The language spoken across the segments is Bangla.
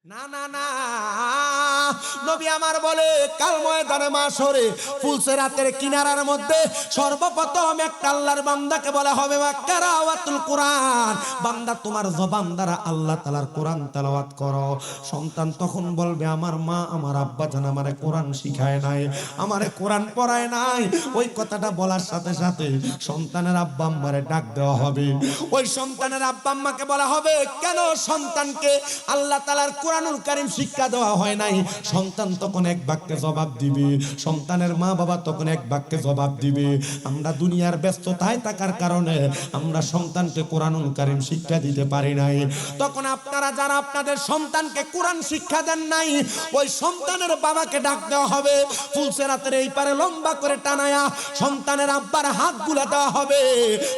না না না, নবী আমার বলে কাল ময়দানে মাশরে ফুলসেরাতের কিনারার মধ্যে সর্বপ্রথম একটা আল্লাহর বান্দাকে বলা হবে কিরাআতুল কোরআন। বান্দা তোমার জবান দ্বারা আল্লাহ তাআলার কোরআন তেলাওয়াত করো। সন্তান তখন বলবে আমার মা আমার আব্বা জান আমারে কোরআন শিখায় নাই, আমারে কোরআন পড়ায় নাই। ওই কথাটা বলার সাথে সাথে সন্তানের আব্বা আম্মারে ডাক দেওয়া হবে। ওই সন্তানের আব্বা আম্মাকে বলা হবে কেন সন্তানকে আল্লাহ তাআলার কোরআনুল কারীম শিক্ষা দেওয়া হয় নাই। সন্তান তখন এক বাক্যে জবাব দিবে, সন্তানের মা বাবা তখন এক বাক্যে জবাব দিবে আমরা দুনিয়ার ব্যস্ততায় থাকার কারণে আমরা সন্তানকে কোরআনুল কারীম শিক্ষা দিতে পারি নাই। তখন আপনারা যারা আপনাদের সন্তানকে কোরআন শিক্ষা দেন নাই, ওই সন্তানের বাবাকে ডাক দেওয়া হবে। ফুলসেরাতের এই পারে লম্বা করে টানায়া সন্তানের আব্বার হাতগুলা দেওয়া হবে,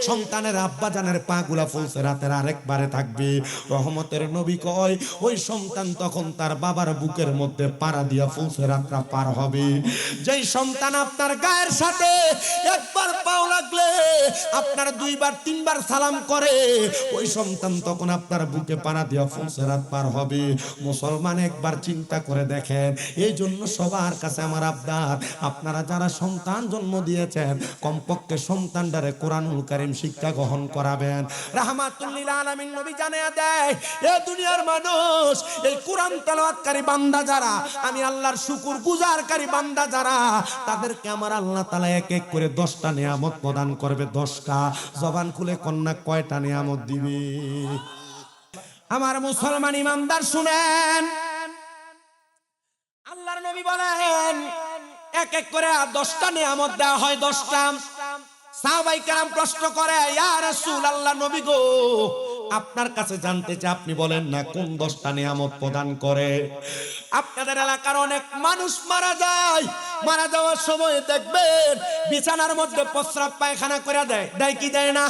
সন্তানের আব্বা জানের পা গুলা ফুলসেরাতের আরেকবারে থাকবে। রহমতের নবী কয় ওই সন্তান তখন তার বাবার বুকের মধ্যে পাড়া দিয়া ফুলসেরাতটা পার হবে। যেই সন্তান আপনার গায়ের সাথে একবার পাও লাগলে আপনার দুইবার তিনবার সালাম করে, ওই সন্তান তখন আপনার বুকে পাড়া দিয়া ফুলসেরাত পার হবে। মুসলমান একবার চিন্তা করে দেখেন। এই জন্য সবার কাছে আমার আবদার, আপনারা যারা সন্তান জন্ম দিয়েছেন কমপক্ষে সন্তানটারে কোরআনুল কারীম শিক্ষা গ্রহণ করাবেন। রাহমাতুল লিল আলামিন নবী জানিয়ে দেয় এ দুনিয়ার মানুষ, এই কোরআন তেলাওয়াতকারী বান্দা যারা, আমি আল্লাহর শুকর গুজারকারী বান্দা যারা, তাদেরকে আমার আল্লাহ তাআলা এক এক করে 10টা নিয়ামত প্রদান করবে। 10টা। জবান খুলে কন্যা কয়টা নিয়ামত দিবে? আমার মুসলমান ইমানদার শুনেন, আল্লাহর নবী বলেন এক এক করে 10টা নিয়ামত দেওয়া হয়। 10টা। সাহাবায়ে কেরাম প্রশ্ন করে ইয়া রাসূলুল্লাহ নবী গো, আপনার কাছে জানতে চাই আপনি বলেন না কোন 10টা নিয়ামত প্রদান করে। আপনাদের এলাকার অনেক মানুষ মারা যায়, মারা যাওয়ার সময় দেখবেন বিছানার মধ্যে প্রস্রাব পায়খানা করে দেয়, দেয় কি দেয় না?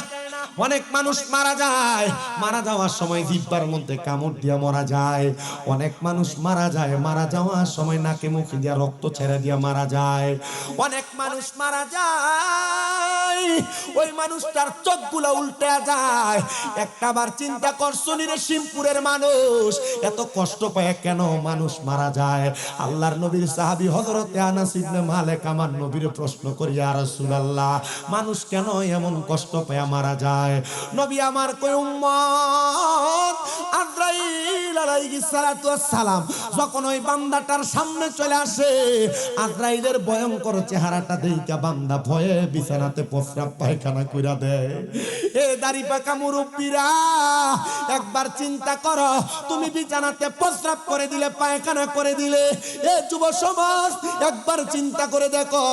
অনেক মানুষ মারা যায়, মারা যাওয়ার সময় জিহ্বার মধ্যে কামড় দিয়ে মারা যায়। অনেক মানুষ মারা যায়, মারা যাওয়ার সময় নাকে মুখে দিয়ে রক্ত ছেড়ে দিয়ে মারা যায়। অনেক মানুষ মারা যায়, ওই মানুষটার চোখগুলো উল্টে যায়। একটাবার চিন্তা করছো নি রে শিবপুরের মানুষ এত কষ্ট পায় কেন মানুষ মারা যায়? আল্লাহর নবীর সাহাবী হযরতে আনাস ইবনে মালিক আমার নবীর প্রশ্ন করি ইয়া রাসূলুল্লাহ মানুষ কেন এমন কষ্ট পায় মারা যায়? নবী আমার কই উম্মত আজরাইল আলাইহিস সালাতু ওয়াস সালাম যখন ওই বান্দাটার সামনে চলে আসে, আজরাইলের ভয়ঙ্কর চেহারাটা দেইখা বান্দা ভয়ে বিছানাতে প্রস্রাব পায়খানা কইরা দেয়। এ দাড়ি পাকা মুরব্বিরা একবার চিন্তা করো, তুমি বিছানাতে প্রস্রাব করে দিলে পায়খানা করে দিলে, এ যুব সমাজ একবার চিন্তা করে দেখো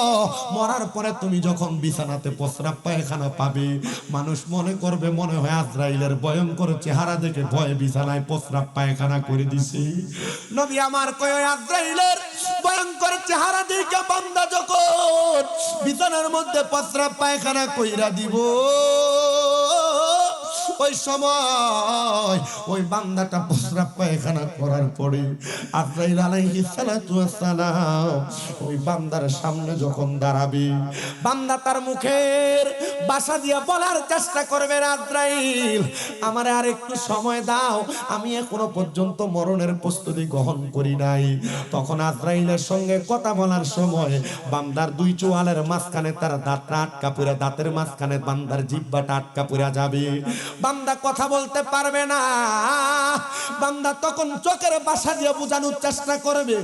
মরার পরে তুমি যখন বিছানাতে প্রস্রাব পায়খানা পাবে, মানুষ মনে করবে মনে হয় আজরাইলের ভয়ঙ্কর চেহারা দেখে ভয়ে বিছানায় প্রস্রাব পায়খানা করে দিছে। নবী আমার কয় আজরাইলের ভয়ঙ্কর চেহারা দেখে বান্দা যখন বিছানার মধ্যে প্রস্রাব পায়খানা কইরা দিব, ওই সময় ওই বান্দাটা প্রস্রাব পায়খানা করার পরে আজরাইল আলাইহিস সালাতু ওয়াস সালাম ওই বান্দার সামনে যখন দাঁড়াবে, বান্দা তার মুখের ভাষা দিয়ে বলার চেষ্টা করবে আজরাইল আমারে আর একটু সময় দাও, আমি এখনো পর্যন্ত মরণের প্রস্তুতি গ্রহণ করি নাই। তখন আজরাইলের সঙ্গে কথা বলার সময় বান্দার দুই চোয়ালের মাঝখানে তার দাঁতটা আটকা পড়ে, দাঁতের মাঝখানে বান্দার জিহ্বাটা আটকা পড়ে যাবে, বান্দা কথা বলতে পারবে না। বান্দা তখন চোখের ভাষা দিয়ে বোঝানোর চেষ্টা করবে,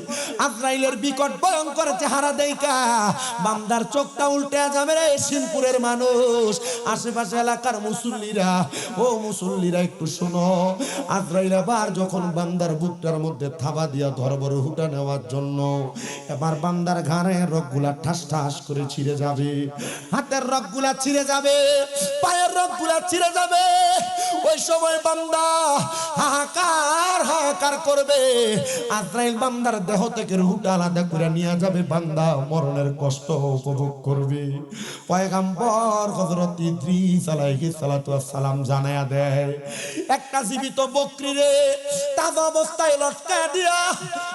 আজরাইলের বিকট ভয়ঙ্কর চেহারা দেইখা বান্দার চোখটা উল্টে যাবে। রে শিবপুরের মানুষ, আশেপাশে এলাকার মুসল্লিরা, ও মুসল্লিরা একটু শোনো, আজরাইল আবার যখন বান্দার বুকটার মধ্যে থাবা দিয়া ধরবর হুটা নেওয়ার জন্য, এবার বান্দার ঘাড়ের রগগুলা ঠাস ঠাস করে ছিঁড়ে যাবে, হাতের রগগুলা ছিঁড়ে যাবে, পায়ের রগগুলা ছিঁড়ে যাবে। ওই সময় বান্দা হাহাকার হাহাকার করবে, আজরাইল বান্দার দেহ থেকে রূহটা আলাদা করে নিয়ে যাবে, বান্দা মরণের কষ্ট উপভোগ করবে। পয়গম্বর হযরত ইদ্রিস আলাইহিস সালাতু ওয়াস সালাম জানায়া দেয় একটা জীবিত বকরিরে তাজা অবস্থায় লটকায় দিয়া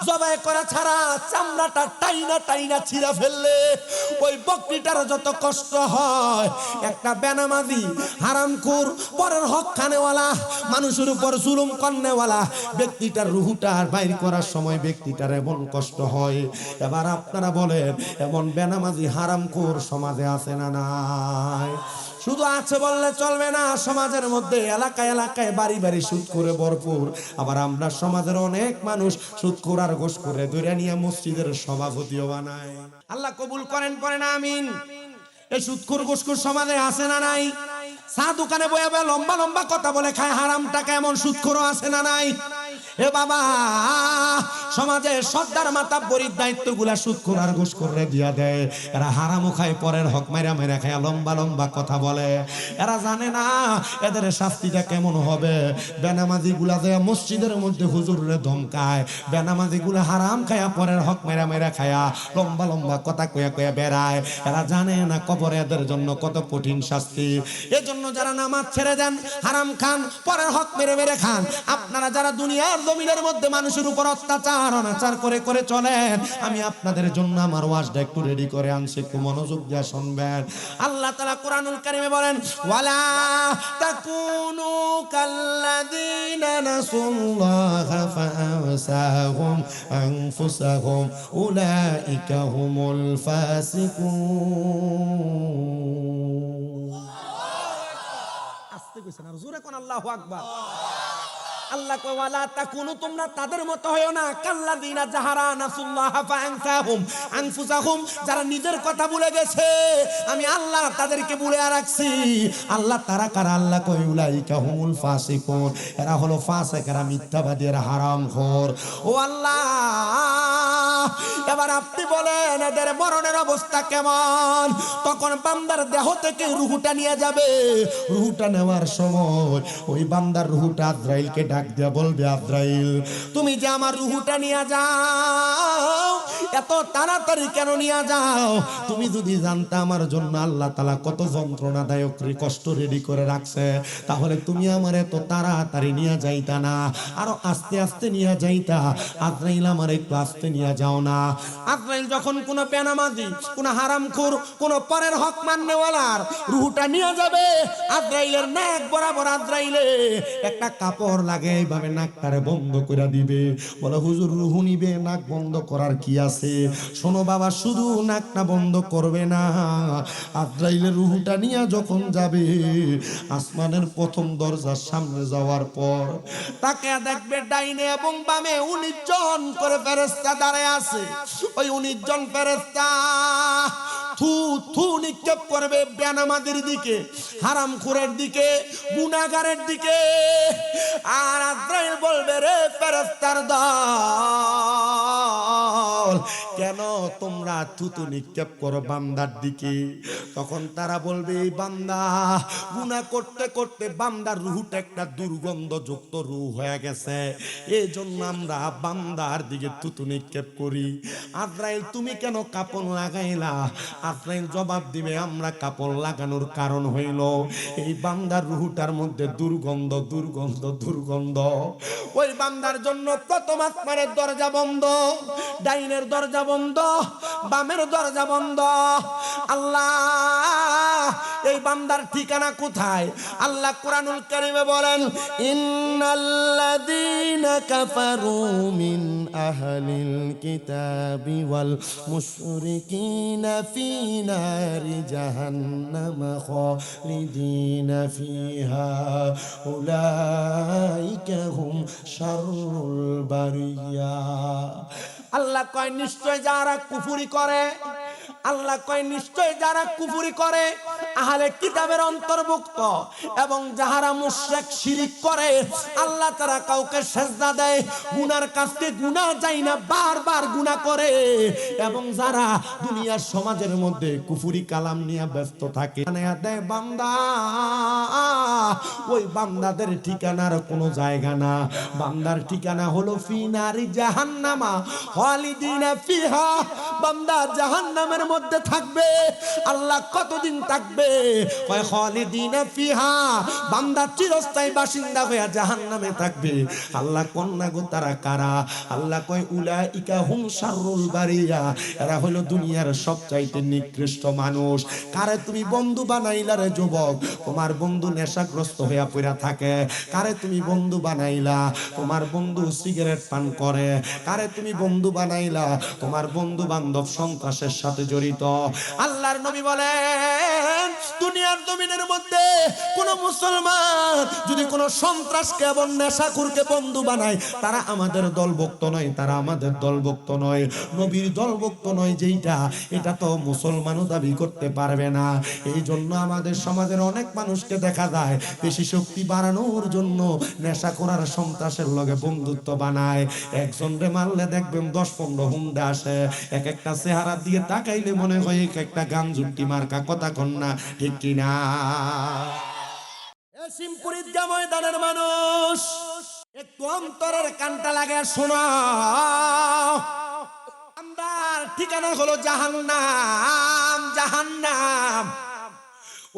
জবাই করা ছাড়া চামড়াটা টাইনা টাইনা ছিঁড়া ফেললে ওই বকরিটার যত কষ্ট হয়, একটা বেনামাজি হারামখোর পরের হক খানেওয়ালা, মানুষের উপর জুলুম করনেওয়ালা ব্যক্তিটার রুহুটা বাইর করার সময় ব্যক্তিটার এমন কষ্ট হয়। এবার আপনারা বলেন, এমন বেনামাজি হারামখোর সমাজে আছে না নাই? শুধু আছে বললে চলবে না, সমাজের মধ্যে এলাকায় এলাকায় বাড়ি বাড়ি সুদ করে ভরপুর। আবার আমরা সমাজের অনেক মানুষ সুদখোর আর ঘুষখোরে ধরে নিয়ে মসজিদের সভাপতিও বানায়। আল্লাহ কবুল করেন, পড়েন আমিন। এই সুদখোর ঘুষখোর সমাজে আছে না নাই? চা দোকানে বয়ে বয়ে লম্বা লম্বা কথা বলে খায় হারাম টাকা, এমন সুদখোরও আছে না নাই? এ বাবা, সমাজে সর্দার মাতাব্বরির দায়িত্বগুলা সুদখোর আর ঘুষখোররে দিয়া দেয়। এরা হারামও খায়, পরের হক মাইরা মাইরা খায়, লম্বা লম্বা কথা বলে। এরা জানে না এদের শাস্তিটা কেমন হবে। বেনামাজি গুলা যায় মসজিদের মধ্যে হুজুরে ধমকায়, বেনামাজি গুলা হারাম খায়া পরের হক মাইরা মাইরা খায়া লম্বা লম্বা কথা কয়া কয়া বেড়ায়। এরা জানে না কবরে এদের জন্য কত কঠিন শাস্তি। এজন্য যারা নামাজ ছেড়ে দেন, হারাম খান, পরের হক মেরে মেরে খান, আপনারা যারা দুনিয়ার জমিনের মধ্যে মানুষের উপর অত্যাচার অনাচার করে করে চলেন, আমি আপনাদের জন্য আমার ওয়াজটা একটু রেডি করে আনছি, একটু মনোযোগ দিয়ে শুনবেন। আল্লাহ তাআলা কুরআনুল কারীমে বলেন, ওয়ালা তাকুনু কাল্লাযীনা নাসুল্লাহা ফাআনসাহুম আনফুসাহুম উলাইকা হুমুল ফাসিকুন। আস্তে কইছেন আর জোরে কোন আল্লাহু আকবার। আল্লাহ কয় ওয়ালা তাকুনু, তোমরা তাদের মতো হয়ো না, কাল্লাযীনা যাহারা নাসুল্লাহা ফাআনসাহুম আনফুসাহুম, যারা নিজের কথা ভুলে গেছে, আমি আল্লাহ তাদেরকে ভুলে রাখছি। আল্লাহ তারা কারা? আল্লাহ কয় উলাইকা হুমুল ফাসিকুন, এরা হলো ফাসিক, এরা মিথ্যাবাদী, এরা হারামখোর। ও আল্লাহ, এবার আপনি বলেন এদের মরণের অবস্থা কেমন? তখন বান্দার দেহ থেকে রুহুটা নিয়ে যাবে। রুহুটা নেওয়ার সময় ওই বান্দার রুহুটা আজরাইলকে ডাক দিয়া বলবে, আজরাইল তুমি যে আমার রুহুটা নিয়ে যাও, এত তাড়াতাড়ি কেন নিয়ে যাও? তুমি যদি জানতা আমার জন্য আল্লাহ তাআলা কত যন্ত্রণাদায়ক কষ্ট রেডি করে রাখছে, তাহলে তুমি আমার এত তাড়াতাড়ি নিয়ে যাইতা না, আরো আস্তে আস্তে নিয়ে যাইতা। আজরাইল আমার একটু আস্তে নিয়ে যাও না। আজরাইল যখন কোন বেনামাজি, কোন হারামখোর, কোন পরের হক মাননেওয়ালার রুহুটা নিয়ে যাবে, আজরাইলের নাক বরাবর আজরাইলে একটা কাপড় লাগে, এইভাবে নাকটারে বন্ধ করে দিবে। বলে হুজুর রুহু নিবে, নাক বন্ধ করার কি আছে? শোনো বাবা, শুধু নাকটা বন্ধ করবে না, আজরাইলের রুহুটা নিয়ে যখন যাবে, আসমানের প্রথম দরজার সামনে যাওয়ার পর তাকে দেখবে ডাইনে এবং বামে 19 জন করে ফেরেশতা দাঁড়ায় আছে। ওই 19 জন ফেরেশতা থু থু নিক্ষেপ করবে বেনামাজির দিকে, হারামখোরের দিকে, গুনাহগারের দিকে। আর আজরাইল বলবে, রে ফেরেশতার দল, কেন তোমরা থুতু নিক্ষেপ করো বান্দার দিকে? তখন তারা বলবে, এই বান্দা গুনাহ করতে করতে বান্দার রূহটা একটা দুর্গন্ধযুক্ত রূহ হয়ে গেছে, এই জন্য আমরা বান্দার দিকে থুতু নিক্ষেপ করি। আজরাইল তুমি কেন কাপড় লাগাইলা? আজরাইল জবাব দিবে, আমরা কাপড় লাগানোর কারণ হইল এই বান্দার রূহটার মধ্যে দুর্গন্ধ দুর্গন্ধ দুর্গন্ধ। ওই বান্দার জন্য প্রথম আসমানের দরজা বন্ধ, ডাইনের দরজা বন্ধ, বামের দরজা বন্ধ। আল্লাহ, এই বান্দার ঠিকানা কোথায়? আল্লাহ কুরআনুল কারীমে বলেন, ইন্নাল্লাযীনা কাফারু মিন আহলিল কিতাবি ওয়াল মুশরিকিনা ফি নারি জাহান্নাম খালিদিনা ফিহা উলাইকা হুম শাররুল বারিয়া। আল্লাহ কয় নিশ্চয় যারা কুফরি করে, আল্লাহ কয় নিশ্চয় যারা কুফরি করে, আহলে কিতাবের অন্তর্ভুক্ত এবং যারা মুশরিক শিরিক করে, আল্লাহ তারা কাউকে সেজদা দেয়, গুনার কাছে গুনাহ যায় না, বারবার গুনাহ করে, এবং যারা দুনিয়ার সমাজের মধ্যে কুফরি কালাম নিয়ে ব্যস্ত থাকে, দেয় বান্দা, ওই বান্দাদের ঠিকানার কোনো জায়গা না। বান্দার ঠিকানা হলো ফি নারি জাহান্নামা খালিদিনা ফিহা। বান্দা জাহান্নামের মধ্যে থাকবে। আল্লাহ কতদিন থাকবে? কয় খালিদিনা ফিহা, বান্দা চিরস্থায়ী বাসিন্দা হয়ে জাহান্নামে থাকবে। আল্লাহ কন্যা গো তারা কারা? আল্লাহ কয় উলাইকা হুম শাররুল বারিয়া, এরা হলো দুনিয়ার সবচাইতে নিকৃষ্ট মানুষ। কারে তুমি বন্ধু বানাইলা রে যুবক? তোমার বন্ধু নেশাগ্রস্ত হইয়া পড়া থাকে। কারে তুমি বন্ধু বানাইলা? তোমার বন্ধু সিগারেট পান করে। কারে তুমি বন্ধু বানাইলা? তোমার বন্ধু বান্ধব সন্ত্রাসের সাথে জড়িত। আল্লাহর নবী বলেন, দুনিয়ার জমিনের মধ্যে কোন মুসলমান যদি কোন সন্ত্রাসকে এবং নেশাখোরকে বন্ধু বানায়, তারা আমাদের দলভুক্ত নয়, তারা আমাদের দলভুক্ত নয়, নবীর দলভুক্ত নয়। যেইটা এটা তো মুসলমানও দাবি করতে পারবে না। এই জন্য আমাদের সমাজের অনেক মানুষকে দেখা যায় বেশি শক্তি বাড়ানোর জন্য নেশাখোর আর সন্ত্রাসের লগে বন্ধুত্ব বানায়। একজন রে মারলে দেখবেন 10-15 হুন্ডা আসে। এক একটা চেহারা দিয়ে তাকাইলে মনে হয় এক একটা গান জুটি মার্কা কথা কন্যা, ঠিক কিনা? সিমপুরিত ময়দানের মানুষ একটু অন্তরের কানটা লাগে শোনা। বান্দার ঠিকানা হলো জাহান্নাম, জাহান্নাম।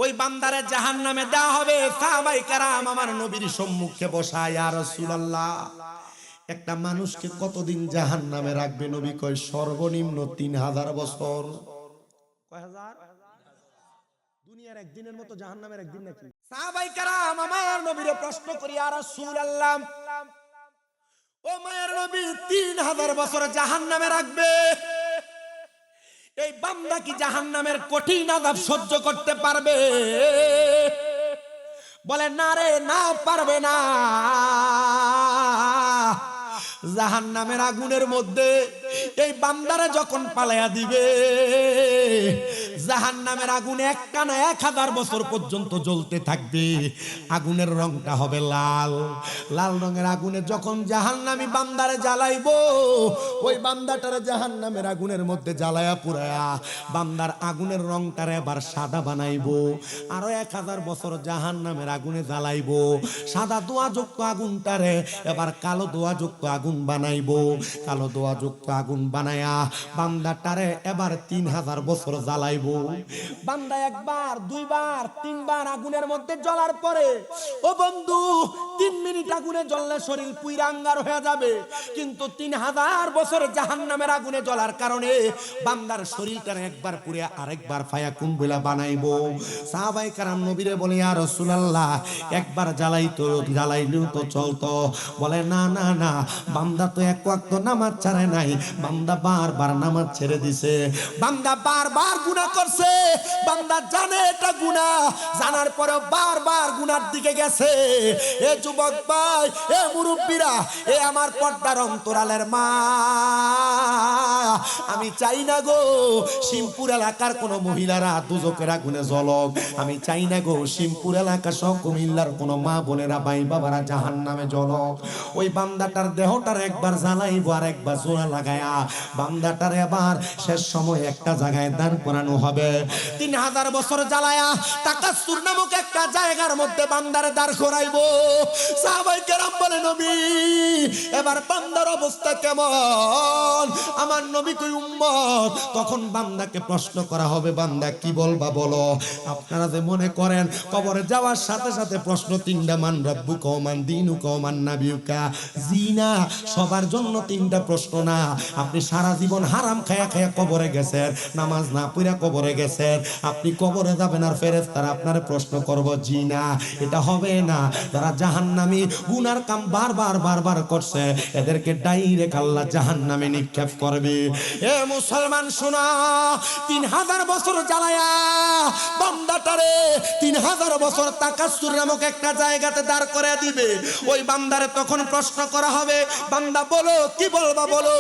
ওই বান্দারে জাহান্নামে দেওয়া হবে। সাহাবায়ে কেরাম আমার নবীর সম্মুখে বসা, ইয়া রাসূলুল্লাহ একটা মানুষকে কতদিন জাহান্নামে রাখবে? নবী কয় সর্বনিম্ন 3000 বছর। কয় হাজার? দুনিয়ার একদিনের মতো জাহান্নামের একদিন নাকি? সাহাবায়ে কেরাম আমার নবীরে প্রশ্ন করি, ইয়া রাসূলুল্লাহ ও মায়ের নবী 3000 বছর জাহান্নামে রাখবে, এই বান্দা কি জাহান্নামের কঠিন আযাব সহ্য করতে পারবে? বলে না রে, না পারবে না। জাহান্নামের আগুনের মধ্যে এই বান্দারে যখন পালাইয়া দিবে, জাহান্নামের আগুন একটানা 1000 বছর পর্যন্ত জ্বলতে থাকবে। আগুনের রংটা হবে লাল। লাল রঙের আগুনে যখন জাহান্নামী বান্দারে জ্বালাইবো, ওই বান্দাটারে জাহান্নামের আগুনের মধ্যে জ্বালায়া পুরায়া বান্দার আগুনের রংটারে এবার সাদা বানাইবো। আরো 1000 বছর জাহান্নামের আগুনে জ্বালাইবো। সাদা দোয়াযুক্ত আগুনটারে এবার কালো দোয়াযুক্ত আগুন বানাইবো। কালো দোয়াযুক্ত আগুন বানায়া বান্দাটারে এবার 3000 বছর জ্বালাইবো। বান্দা একবার, দুইবার, তিনবার আগুনের মধ্যে জ্বলার পরে, ও বন্ধু 3 মিনিট আগুনে জ্বললে শরীর পুইরা আঙ্গার হয়ে যাবে, কিন্তু 3000 বছর জাহান্নামের আগুনে জ্বলার কারণে বান্দার শরীরটা একবার পুড়ে আরেকবার ফায়াকুন বইলা বানাইবো। সাহাবায়ে কেরাম নবীরে বলে, ইয়া রাসূলুল্লাহ একবার জ্বালাইলেও তো চলতো। বলে না না না, বান্দা তো এক ওয়াক্ত নামাজ ছাড়ে নাই, বান্দা বারবার নামাজ ছেড়ে দিছে, বান্দা বারবার গুনাহ করছে, বান্দা জানে এটা গুনাহ, জানার পরেও বারবার গুনার দিকে গেছে। এ যুবক ভাই, এ মুরব্বীরা, এ আমার পর্দার অন্তরালের মা, আমি চাই না গো শিমপুর এলাকার কোন মহিলারা দুজকের আগুনে জ্বলক। আমি চাই না গো শিমপুর এলাকা সহ কুমিল্লার কোন মা বোনেরা ভাই বাবারা জাহান্নামে জ্বলক। ওই বান্দাটার দেহটার একবার জ্বালাইবো আর একবার জোড়া লাগায়া বান্দাটার এবার শেষ সময় একটা জায়গায় দাঁড় করানো হবে। 3000 বছর জ্বালায়া তাকাসসুর নামক একটা জায়গার মধ্যে বান্দারে দাঁড় করাইবো। সাহাবায়ে কেরাম বলে, নবী এবার বান্দার অবস্থা কেমন? আমার নবী কই উম্মত। তখন বান্দাকে প্রশ্ন করা হবে, বান্দা কি বলবা বলো? আপনারা যে মনে করেন কবরে যাওয়ার সাথে সাথে প্রশ্ন 3টা, মান রাব্বুকা ওয়া মান দীনুকা ওয়া মান নাবিয়ুকা। জি না, সবার জন্য 3টা প্রশ্ন না। আপনি সারা জীবন হারাম খায়া খায়া কবরে গেছেন, নামাজ না পড়া কবরে গেছেন, আপনি কবরে যাবেন আর ফেরেশতারা আপনারে প্রশ্ন করব? জি না, এটা হবে না। যারা জাহান্নামী গুনার কাম বারবার করছে, এদেরকে ডাইরেক্ট আল্লাহ জাহান্নামে নিক্ষেপ করবে। এ মুসলমান শোনা, 3000 বছর জ্বালায়া বান্দাটারে 3000 বছর তাকাসসুর নামক একটা জায়গাতে দাঁড় করে দিবে। ওই বান্দারে তখন প্রশ্ন করা হবে, বান্দা বলো কি বলবা বলো?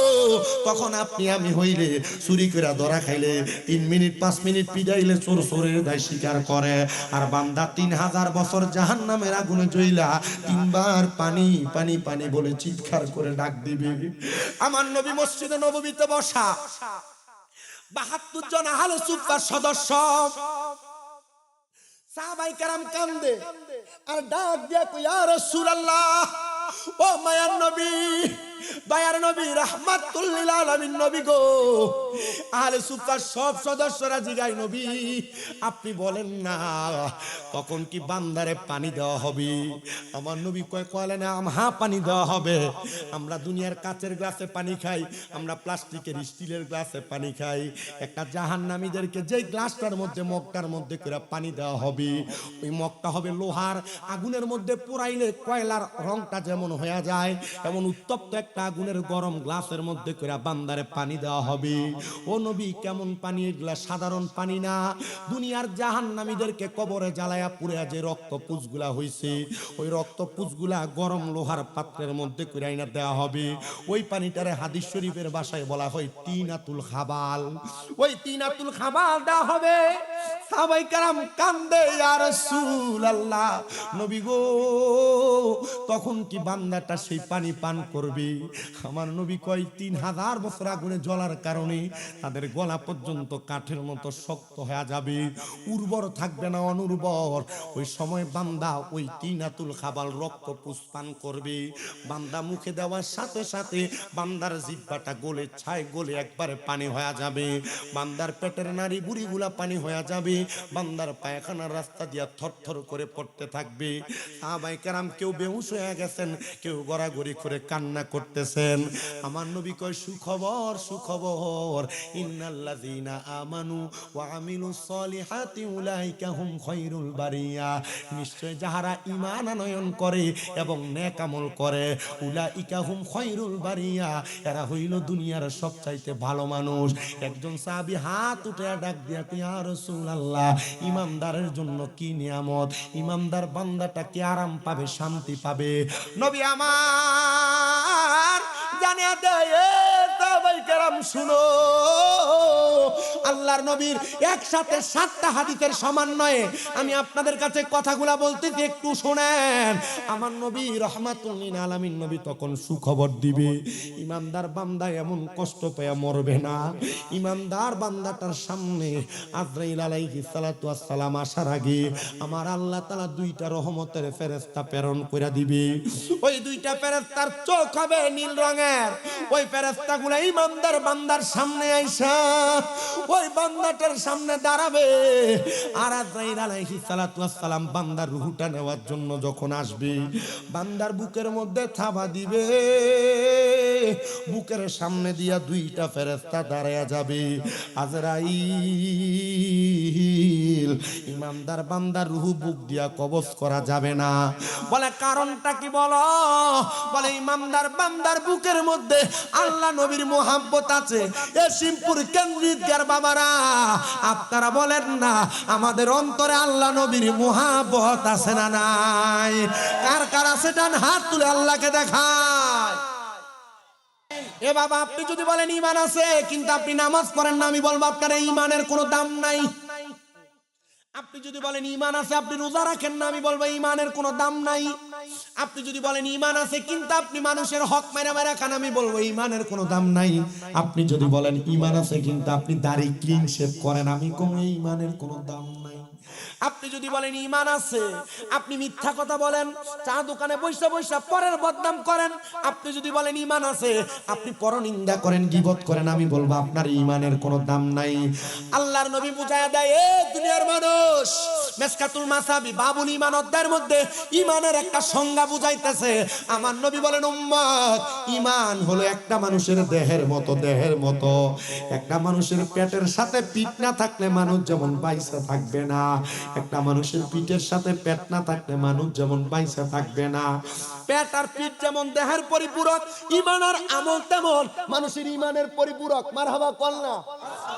তখন আপনি আমি হইলে চুরি করে ধরা খাইলে 3 মিনিট 5 মিনিট পিটাইলে চোর চোরের দায় স্বীকার করে, আর বান্দা 3000 বছর জাহান্নামের আগুনে জ্বলা 3বার পানি পানি পানি বলে চিৎকার করে ডাক দিবে। আমার নবী মসজিদে নববীতে বসা, 72 জন আহলে সুফার সদস্য, সাহাবায়ে কেরাম কান্দে আর ডাক দিয়া কই, ইয়া রাসূলুল্লাহ ও মায়ার নবী দয়ার নবী রাহমাতুল লিল আলামিন নবী গো, আহলে সুফার সব সদস্যরা জিগায় নবী আপনি বলেন না কখন কি বান্দারে পানি দেওয়া হবে? আমার নবী কয় কলে না হ্যাঁ পানি দেওয়া হবে। আমরা দুনিয়ার কাচের গ্লাসে পানি খাই, আমরা প্লাস্টিকের স্টিলের গ্লাসে পানি খাই। একটা জাহান্নামীদেরকে যেই গ্লাসটার মধ্যে মগটার মধ্যে করে পানি দেওয়া হবে, ওই মগটা হবে লোহার। আগুনের মধ্যে পোড়াইলে কয়লার রংটা যেমন হয়ে যায়, এমন উত্তপ্ত একটা আগুনের গরম গ্লাসের মধ্যে করে বান্দারে পানি দেওয়া হবে। ও নবী কেমন পানি? এগুলা সাধারণ পানি না। দুনিয়ার জাহান্নামীদেরকে কবরে জ্বালায়া পুড়ে যে রক্ত পুঁজগুলা হইছে, ওই রক্ত পুঁজগুলা গরম লোহার পাত্রের মধ্যে করে আইনা দেওয়া হবে। ওই পানিটারে হাদিস শরীফের ভাষায় বলা হয় তিনাতুল খাবাল। ওই তিনাতুল খাবাল দেওয়া হবে। সাহাবায়ে কেরাম কান্দে, ইয়া রাসূলুল্লাহ নবী গো তখন কি বান্দাটা সেই পানি পান করবে? আমার নবী কয় 3000 বছর আগুনে জ্বলার কারণে তাদের গলা পর্যন্ত কাঠের মতো শক্ত হয়ে যাবে, উর্বর থাকবে না, অনুর্বর। ওই সময় বান্দা ওই তিনাতুল খাবাল রক্ত পুষ্পান করবে। বান্দা মুখে দেওয়ার সাথে সাথে বান্দার জিহ্বাটা গলে ছাই গলে একবারে পানি হয়ে যাবে। বান্দার পেটের নাড়ি বুড়িগুলা পানি হয়ে যাবে। বান্দার পায়খানার রাস্তা দিয়া থরথর করে পড়তে থাকবে। সাহাবায়ে কেরাম কেউ বেহুশ হয়ে গেছেন, কেউ গড়াগড়ি করে কান্না করতেছেন। আমার নবী কয় সুখবর সুখবর, ইন্নাল্লাযীনা আমানু ওয়া আমিলুস সলিহাতি উলাইকা হুম খায়রুল বারিয়া। নিশ্চয় যাহারা ঈমান আনয়ন করে এবং নেক আমল করে, উলাইকা হুম খায়রুল বারিয়া, এরা হইল দুনিয়ার সবচাইতে ভালো মানুষ। একজন সাহাবী হাত উঠে ডাক দিয়া ইয়া রাসূলুল্লাহ ইমানদারের জন্য কি নিয়ামত, ইমানদার বান্দাটা কি আরাম পাবে, শান্তি পাবে? নবী আমার জানিয়ে দেয় সাহাবায়ে কেরাম শুনো, আল্লাহর নবীর একসাথে 7টা হাদিসের সমন্বয়ে আমি আপনাদের কাছে কথাগুলা বলতেছি, একটু শুনেন। আমার নবী রাহমাতুল লিল আলামিন নবী তখন সুখবর দিবে। ইমানদার বান্দা এমন কষ্ট পেয়ে মরবে না। ইমানদার বান্দাটার সামনে আজরাইল আলাইহিস সালাতু ওয়াস সালাম আসার আগে আমার আল্লাহ তাআলা 2টা রহমতের ফেরেশতা প্রেরণ করে দিবে। ওই 2টা ফেরেশতার চোখ হবে নীল রঙের। ওই ফেরেশতাগুলো ইমানদার বান্দার সামনে আইসা ওই বান্দাটার সামনে দাঁড়াবে। আর আজরাইল আলাইহিস সালাতু ওয়াস সালাম বান্দার রূহটা নেওয়ার জন্য যখন আসবে, বান্দার বুকের মধ্যে থাবা দিবে। বুকের সামনে দিয়া 2টা ফেরেশতা দাঁড়ায়া যাবে। আজরাইল ইমানদার বান্দার রূহ বুক দিয়া কবজ করা যাবে না। বলে কারণটা কি বলো? বলে ইমানদার বান্দার বুকের মধ্যে আল্লাহ নবীর মোহাব্বত আছে। এ শিবপুর কেন্দ্রিকার বাবারা আপনারা বলেন না আমাদের অন্তরে আল্লাহ নবীর মোহাব্বত আছে না নাই? কার কার আছে ডান হাত তুলে আল্লাহকে দেখায়। এ বাবা আপনি যদি বলেন ঈমান আছে কিন্তু আপনি নামাজ পড়েন না, আমি বলবো আপনার ঈমানের কোনো দাম নাই। আপনি যদি বলেন ঈমান আছে আপনি রোজা রাখেন না, আমি বলবো ঈমানের কোনো দাম নাই। আপনি যদি বলেন ঈমান আছে কিন্তু আপনি মানুষের হক মেরে মেরে খান, আমি বলবো ঈমানের কোনো দাম নাই। আপনি যদি বলেন ঈমান আছে কিন্তু আপনি দাড়ি ক্লিন শেভ করেন, আমি কোনো ঈমানের কোনো দাম নাই। আপনি যদি বলেন ঈমান আছে আপনি মিথ্যা কথা বলেন, চা দোকানে বৈশা বৈশা পরের বদনাম করেন, আপনি যদি বলেন ঈমান আছে আপনি পরনিন্দা করেন, গীবত করেন, আমি বলবো আপনার ঈমানের কোনো দাম নাই। আল্লাহর নবী বুঝায়া দেয় এ দুনিয়ার মানুষ, মিশকাতুল মাসাবি বাবুল ঈমান অধ্যায়ের মধ্যে ঈমানের একটা সংজ্ঞা বুঝাইতেছে। আমার নবী বলেন উম্মত ঈমান হলো একটা মানুষের দেহের মতো, দেহের মতো। একটা মানুষের পেটের সাথে পিঠ না থাকলে মানুষ যেমন বাইসা থাকবে না, একটা মানুষের পিঠের সাথে পেট না থাকলে মানুষ যেমন বাইসা থাকবে না। পেট আর পিঠ যেমন দেহের পরিপূরক, ঈমান আর আমল তেমন মানুষের ঈমানের পরিপূরক। মারহাবা কন্যা,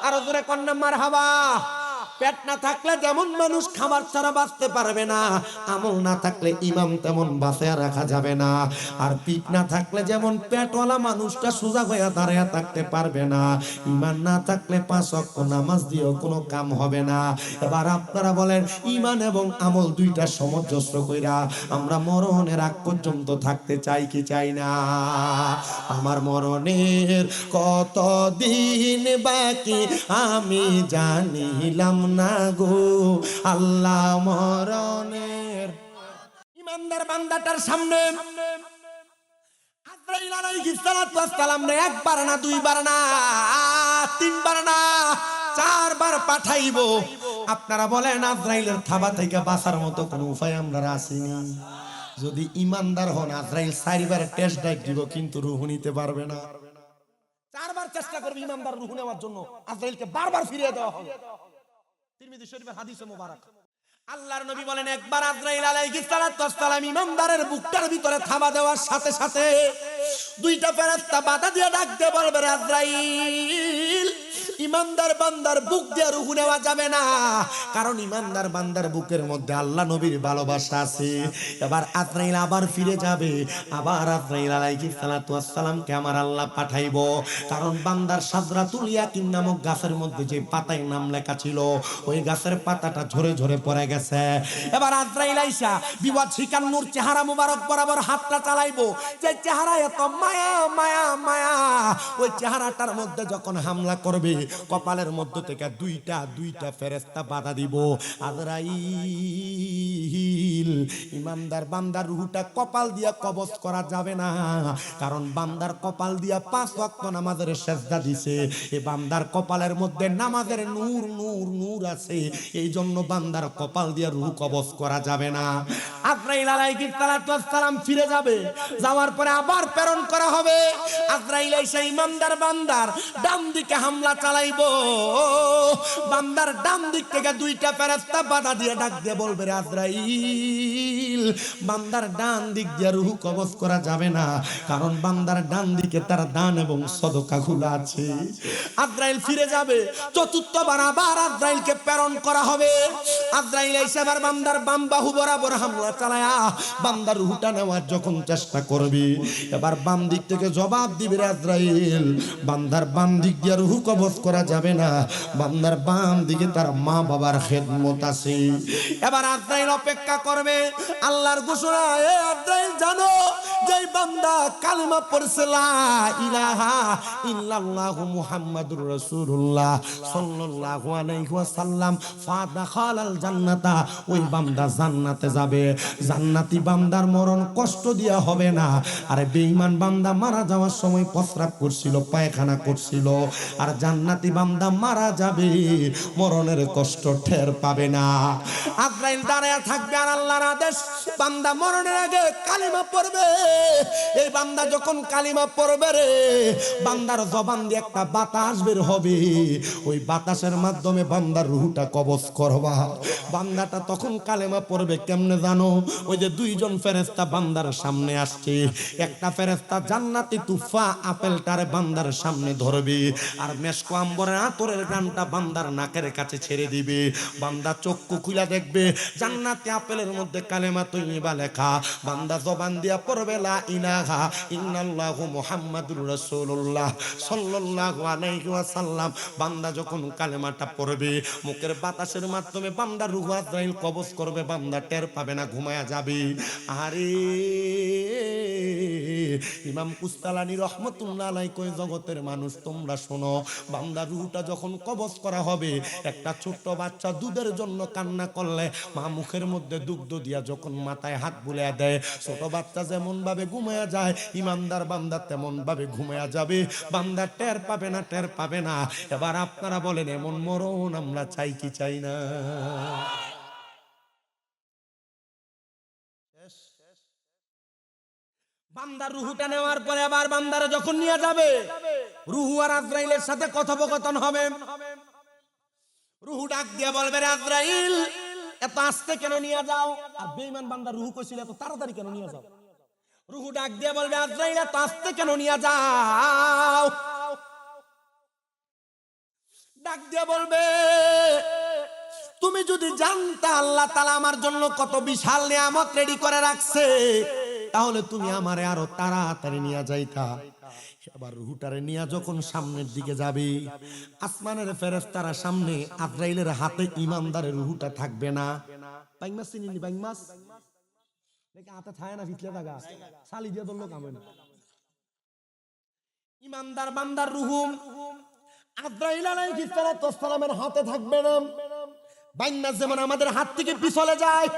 আরো জোরে কন্যা মারহাবা। পেট না থাকলে যেমন মানুষ খাবার ছাড়া বাঁচতে পারবে না, আমল না থাকলে ইমাম তেমন বাঁচিয়ে রাখা যাবে না। আর পিঠ না থাকলে যেমন পেটওয়ালা মানুষটা সোজা হয়ে দাঁড়িয়ে থাকতে পারবে না, ইমান না থাকলে 5 ওয়াক্ত নামাজ দিয়েও কোনো কাম হবে না। এবার আপনারা বলেন ইমান এবং আমল 2টা সামঞ্জস্য কইরা আমরা মরণের আগ পর্যন্ত থাকতে চাই কি চাই না? আমার মরণের কত দিন বাকি আমি জানিলাম না গো আল্লাহ মরণের। ইমানদার বান্দাটার সামনে আজরাইল আলাইহিস সালাম না একবার না দুইবার না তিনবার না চারবার পাঠাইবো। আপনারা বলেন আজরাইলের থাবা থেকে বাঁচার মতো কোনো উপায় আমরা আসেনি? যদি ইমানদার হন আজরাইল চারবার টেস্ট ডাক দিব কিন্তু রূহ নিতে পারবে না। চারবার চেষ্টা করবে ইমানদার রূহ নেওয়ার জন্য, আজরাইলকে বারবার ফিরিয়ে দেওয়া হবে। তিরমিজি শরীফের হাদিসে মোবারক। আল্লাহর নবী বলেন একবার আজরাইল আলাইহিস সালাম ইমানদারের বুকটার ভিতরে থাবা দেওয়ার সাথে সাথে দুইটা ফেরেশতা বাধা দিয়ে ডাক দিয়ে বলবে আজরাইল ইমানদার বান্দার বুক দিয়ে রূহ নেওয়া যাবে না, কারণ ইমানদার বান্দার বুকের মধ্যে আল্লাহ নবীর ভালোবাসা আছে। এবার আজরাইল আবার ফিরে যাবে, আবার আজরাইল আলাইহিস সালামকে আমার আল্লাহ পাঠাইবো, কারণ বান্দার সাজরাতুল ইয়াকিন নামক গাছের মধ্যে যে পাতায় নাম লেখা ছিল ওই গাছের পাতাটা ঝরে ঝরে পড়ে গেছে। এবার আজরাইল আইসা বিবাদ শিকার নূর চেহারা মুবারক বরাবর হাতটা চালাইবো, যে চেহারা এত মায়া মায়া মায়া, ওই চেহারাটার মধ্যে যখন হামলা করবে কপালের মধ্য থেকে দুইটা ফেরেশতা বাধা দিব। আজরাইল ইমানদার বান্দার রূহটা কপাল দিয়া কবজ করা যাবে না, কারণ বান্দার কপাল দিয়া 5 ওয়াক্ত নামাজের সেজদা দিছে, এই বান্দার কপালের মধ্যে নামাজের নূর নূর নূর আছে, এই জন্য বান্দার কপাল দিয়া রূহ কবজ করা যাবে না। আজরাইল আলাইহিস সালাম ফিরে যাবে, যাওয়ার পরে আবার প্রেরণ করা হবে। আজরাইল এসে ইমানদার বান্দার ডান দিকে হামলা চালাইবো, বান্দার ডান দিক থেকে দুইটা ফেরেশতা বাধা দিয়ে ডাক দিয়ে বলবে আজরাইল বান্দার ডান দিক দিয়ে রূহ কবজ করা যাবে না, কারণ বান্দার ডান দিকে তার দান এবং সদকা গুলো আছে। আজরাইল ফিরে যাবে, চতুর্থবার আবার আজরাইলকে প্রেরণ করা হবে। আজরাইল এসে আবার বান্দার বাম বাহু বরাবর হামলা চালায়া বান্দার রূহটা নেওয়ার যখন চেষ্টা করবে, এবার বাম দিক থেকে জবাব দিবে আজরাইল বান্দার বাম দিক দিয়ে রূহ কবজ করা যাবে না, বান্দার বাম দিকে তার মা বাবার খেদমত আছে। এবার আজরাইল অপেক্ষা করবে, আল্লাহর ঘোষণা এ আজরাইল জানো যে বান্দা কালিমা পড়ছে লা ইলাহা ইল্লাল্লাহু মুহাম্মাদুর রাসূলুল্লাহ সাল্লাল্লাহু আলাইহি ওয়াসাল্লাম ফাদাখালাল জান্নাতা, ওই বান্দা জান্নাতে যাবে। জান্নাতি বান্দার মরণ কষ্ট দিয়া হবে না। আরে বেঈমান বান্দা মারা যাওয়ার সময় প্রস্রাব করছিল, পায়খানা করছিল, আর জান্নাতি বান্দা মারা যাবে মরণের কষ্ট টের পাবে না। আজরাইল দাঁড়ায় থাকবে আর আল্লাহর আদেশ বান্দা মরণের আগে কালিমা পড়বে। এই বান্দা যখন কালিমা পড়বে রে, বান্দার জবান দিয়ে একটা বাতাস বের হবে, ওই বাতাসের মাধ্যমে বান্দার রূহটা কবজ করবা। বান্দাটা তখন কালেমা পড়বে কেমনে জানো? ওই যে দুইজন ফেরেশতা বান্দার সামনে আসছে, একটা ফেরেশতা জান্নাতি তুফা আপেলটারে বান্দার সামনে ধরবে, আর মেশকো আম্বরের আতরের গানটা বান্দার নাকের কাছে ছেড়ে দিবে। বান্দা চক্ষু খুলে দেখবে জান্নাতি আপেলের মধ্যে কালেমা তৈয়বা লেখা। বান্দা জবান দিয়া পড়বে লা ইলাহা ইল্লাল্লাহু মুহাম্মাদুর রাসূলুল্লাহ সাল্লাল্লাহু আলাইহি ওয়াসাল্লাম। বান্দা যখন কালেমাটা পড়বে মুখের বাতাসের মাধ্যমে বান্দার রূহ আজরাইল কবজ করবে, বান্দা টের পাবে না, ঘুমায়া যাবে। আরে ইমাম কুস্তালানী রহমাতুল্লাহ আলাইহি কয় জগতের মানুষ তোমরা শোনো, বান্দার রূহটা যখন কবজ করা হবে, একটা ছোট্ট বাচ্চা দুধের জন্য কান্না করলে মা মুখের মধ্যে দুগ্ধ দিয়া যখন মাথায় হাত বুলিয়ে দেয়, ছোট বাচ্চা যেমন ভাবে ঘুমায়া যায় ইমানদার বান্দা তেমন ভাবে ঘুমায়া যাবে, বান্দা টের পাবে না, টের পাবে না। এবার আপনারা বলেন এমন মরণ আমরা চাই কি চাই না? বান্দার রূহটা নেওয়ার পরে আবার বান্দারে যখন নিয়ে যাবে, রূহ আর আজরাইলের সাথে কথোপকথন হবে। রূহ ডাক দিয়ে বলবে আজরাইল এত আস্তে কেন নিয়ে যাও? আর বেঈমান বান্দা রূহ কইছিল এত তাড়াতাড়ি কেন নিয়ে যাও? রূহ ডাক দিয়ে বলবে আজরাইল এত আস্তে কেন নিয়ে যাও? ডাক দিয়ে বলবে তুমি যদি জানতা আল্লাহ তাআলা আমার জন্য কত বিশাল নিয়ামত রেডি করে রাখছে, তাহলে তুমি আমারে আরো তাড়াতাড়ি নিয়ে যাইতা। আবার রূহটারে নিয়ে যখন সামনের দিকে যাবে, আসমানের ফেরেশতারা সামনে, আজরাইলের হাতে ইমানদারের রূহটা থাকবে না। বাইং মাছ চিনি বাইং মাছ দেখে হাতে থায় না, ভিতলে থাকা শালি দিয়ে ধরলো কামে না। ইমানদার বান্দার রূহ আজরাইল আলাইহিস সালামের হাতে থাকবে না, বাইন্না যেমন আমাদের হাত থেকে পিছলে যায়,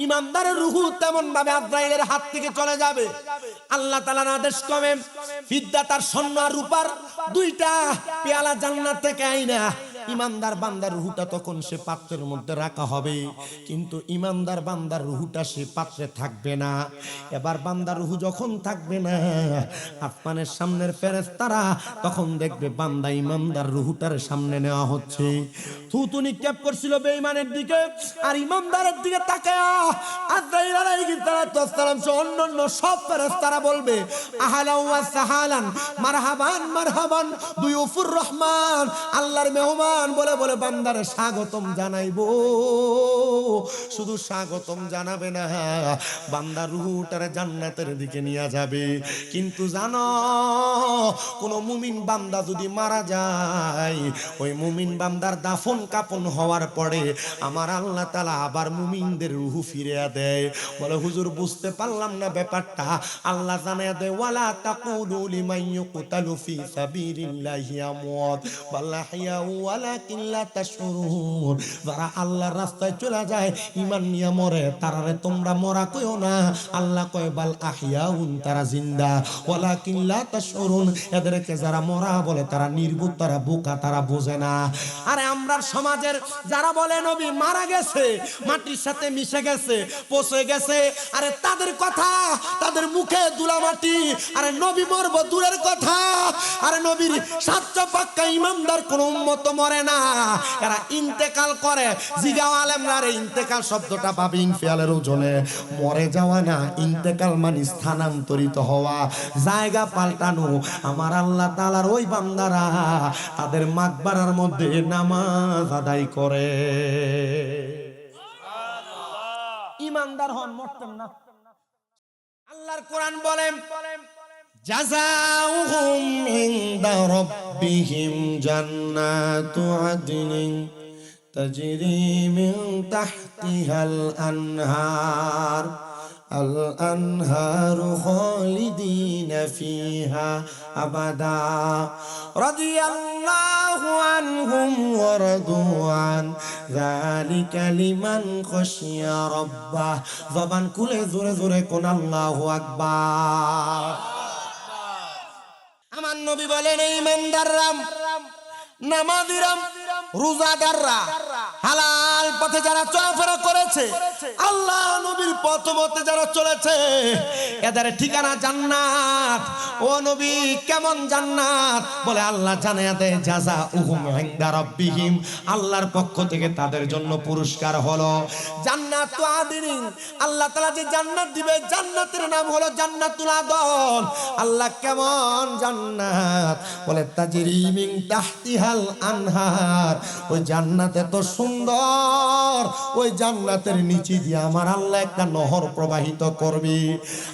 ইমানদারের রূহু তেমন ভাবে আজরাইলের হাত থেকে চলে যাবে। আল্লাহ তাআলার আদেশ ক্রমে ফিদ্দা তার স্বর্ণ আর রূপার দুইটা পেয়ালা জান্নাত থেকে আইনা ইমানদার বান্দার রূহটা তখন সে পাত্রের মধ্যে রাখা হবে, কিন্তু ইমানদার বান্দার রূহটা সে পাত্রে থাকবে না। এবার বান্দার রূহ যখন থাকবে না, আসমানের সামনের ফেরেশতারা তখন দেখবে বান্দা ইমানদার রূহটার সামনে নেওয়া হচ্ছে। থুতু নিক্ষেপ করছিল বেঈমানের দিকে, আর ইমানদারের দিকে তাকায়া আজরাইল আলাইহিস সালাম সহ অন্যান্য সব ফেরেশতারা বলবে আহলান ওয়া সাহালান, মারহাবান মারহাবান দুয়ুফুর রহমান, আল্লাহর মেহমান বলে বলে বান্দারে স্বাগতম জানাইবো। শুধু স্বাগতম জানাবে না, বান্দার রূহটারে জান্নাতের দিকে নিয়ে যাবে। কিন্তু জানো, কোন মুমিন বান্দা যদি মারা যায়, ওই মুমিন বান্দার দাফন কাফন হওয়ার পরে আমার আল্লাহ তাআলা আবার মুমিনদের রূহ ফিরিয়ে দেয়। বলে হুজুর বুঝতে পারলাম না ব্যাপারটা। আল্লাহ জানায় দেয় ওয়ালা তাকুলু লিমান ইউকতালু ফি সাবিলিল্লাহি আমওয়াত বাল আহইয়াউ ওয়ালাকিন লা তাশউরুন। যারা আল্লাহর রাস্তায় চলে যায় ঈমান নিয়ে মরে, তারারে তোমরা মরা কইও না। আল্লাহ কয় বাল আহইয়াউন, তারা জিন্দা, ওয়ালাকিন লা তাশউরুন, এদেরকে যারা মরা বলে তারা নির্বুধ, তারা বোকা, তারা বোঝে না। আরে আমরা সমাজের যারা বলে নবী মারা গেছে, মাটির সাথে মিশে গেছে, পচে গেছে, আরে তাদের কথা, তাদের মুখে ধুলা মাটি। আরে নবী মরব দূরের কথা, আরে নবীর সাচ্চা পাক্কা ইমানদার কোন উম্মত মরে না, এরা ইন্তেকাল করে। জিগাও আলেমরা, রে ইন্তেকাল শব্দটা পাবে ইনফিয়ালের ওজনে। মরে যাওয়া না, ইন্তেকাল মানে স্থানান্তরিত হওয়া, জায়গা পাল্টানো। আমার আল্লাহ তাআলার ওই বান্দারা তাদের মাকবারার মধ্যে নামাজ আদায় করে। ইমানদার হন, মরতেন না। আল্লাহর কোরআন বলেন জাযাউহুম ইনদা রাব্বিহিম জান্নাতু আদনিন তাজরি মিন তাহতিহাল আনহার আল আনহারু খালিদিনা ফিহা আবাদা রাদিয়াল্লাহু আনহুম ওয়া রাদু আন যালিকা লিমান খাশিয়া রাব্বাহ। জবান খুলে জোরে জোরে কোন আল্লাহু আকবার। আমার নবী বলেন এই ইমানদাররা, নামাজীরা, রোজাদাররা, হালাল পথে যারা চলাফেরা করেছে, আল্লাহ নবীর পথ মতে যারা চলেছে, এদের ঠিকানা জান্নাত। ও নবী কেমন জান্নাত? বলে আল্লাহ জানায়া দেয় জাযাউহুম ইনদা রাব্বিহিম, আল্লাহর পক্ষ থেকে তাদের জন্য পুরস্কার হলো জান্নাতু আদনিন। আল্লাহ তাআলা যে জান্নাত দিবে, জান্নাতের নাম হলো জান্নাতুল আদন। আল্লাহ কেমন জান্নাত? বলে তাজরি মিন তাহতিহাল আনহার, ওই জান্নাত এত সুন্দর, ওই জান্নাতের নিচে দিয়ে আমার আল্লাহ একটা নহর প্রবাহিত করবে।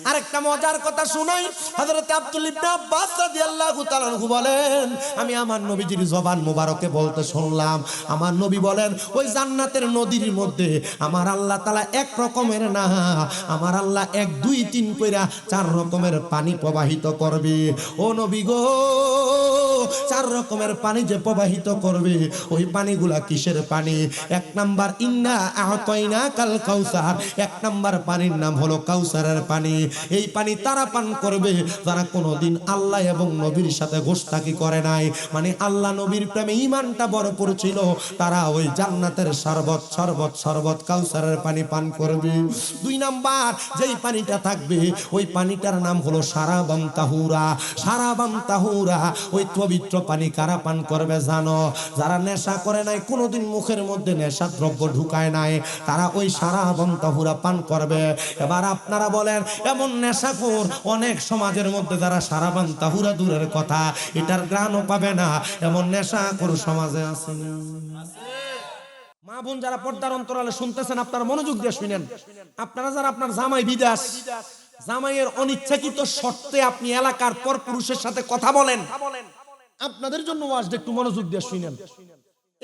আরেকটা মজার কথা শুনাই, হযরত আব্দুল ইবনে আব্বাস রাদিয়াল্লাহু তাআলা আনহু বলেন, আমি আমার নবীজির জবান মোবারকে বলতে শুনলাম, আমার নবী বলেন ওই জান্নাতের নদীর মধ্যে আমার আল্লাহ তাআলা এক রকমের না, আমার আল্লাহ 1 2 3 কইরা 4 রকমের পানি প্রবাহিত করবে। ও নবী গো, 4 রকমের পানি যে প্রবাহিত করবে, ওই পানিগুলা কিসের পানি? 1 নাম্বার ইন্না আ'তাইনা কাল কাউসার, 1 নাম্বার পানির নাম হলো কাউসারের পানি। এই পানি তারা পান করবে যারা কোনোদিন আল্লাহ এবং নবীর সাথে গোশতাকি করে নাই, মানে আল্লাহ নবীর প্রেমে ঈমানটা ভরপুর ছিল, তারা ওই জান্নাতের শরবত শরবত শরবত কাউসারের পানি পান করবে। 2 নাম্বার যেই পানিটা থাকবে, ওই পানিটার নাম হলো শারাবান তাহুরা। শারাবান তাহুরা, ওই পবিত্র পানি কারা পান করবে জানো? যারা নেশা করে নাই, কোনোদিন মুখের মধ্যে নেশা দ্রব্য ঢুকায় নাই, তারা ওই শারাবান তাহুরা পান করবে। এবার আপনারা বলেন, এমন নেশাখোর অনেক সমাজের মধ্যে যারা শারাবান তাহুরা দূরের কথা, এটার গ্রাণও পাবে না, এমন নেশাখোর সমাজে আছে না? মা বোন যারা পর্দার অন্তরালে শুনতেছেন, আপনারা মনোযোগ দিয়ে শুনেন। আপনারা যারা আপনার জামাই বিদেশ, জামাইয়ের অনিচ্ছাকৃত শর্তে আপনি এলাকার পর পুরুষের সাথে কথা বলেন, আপনাদের জন্য ওয়াজটা একটু মনোযোগ দিয়ে শুনেন,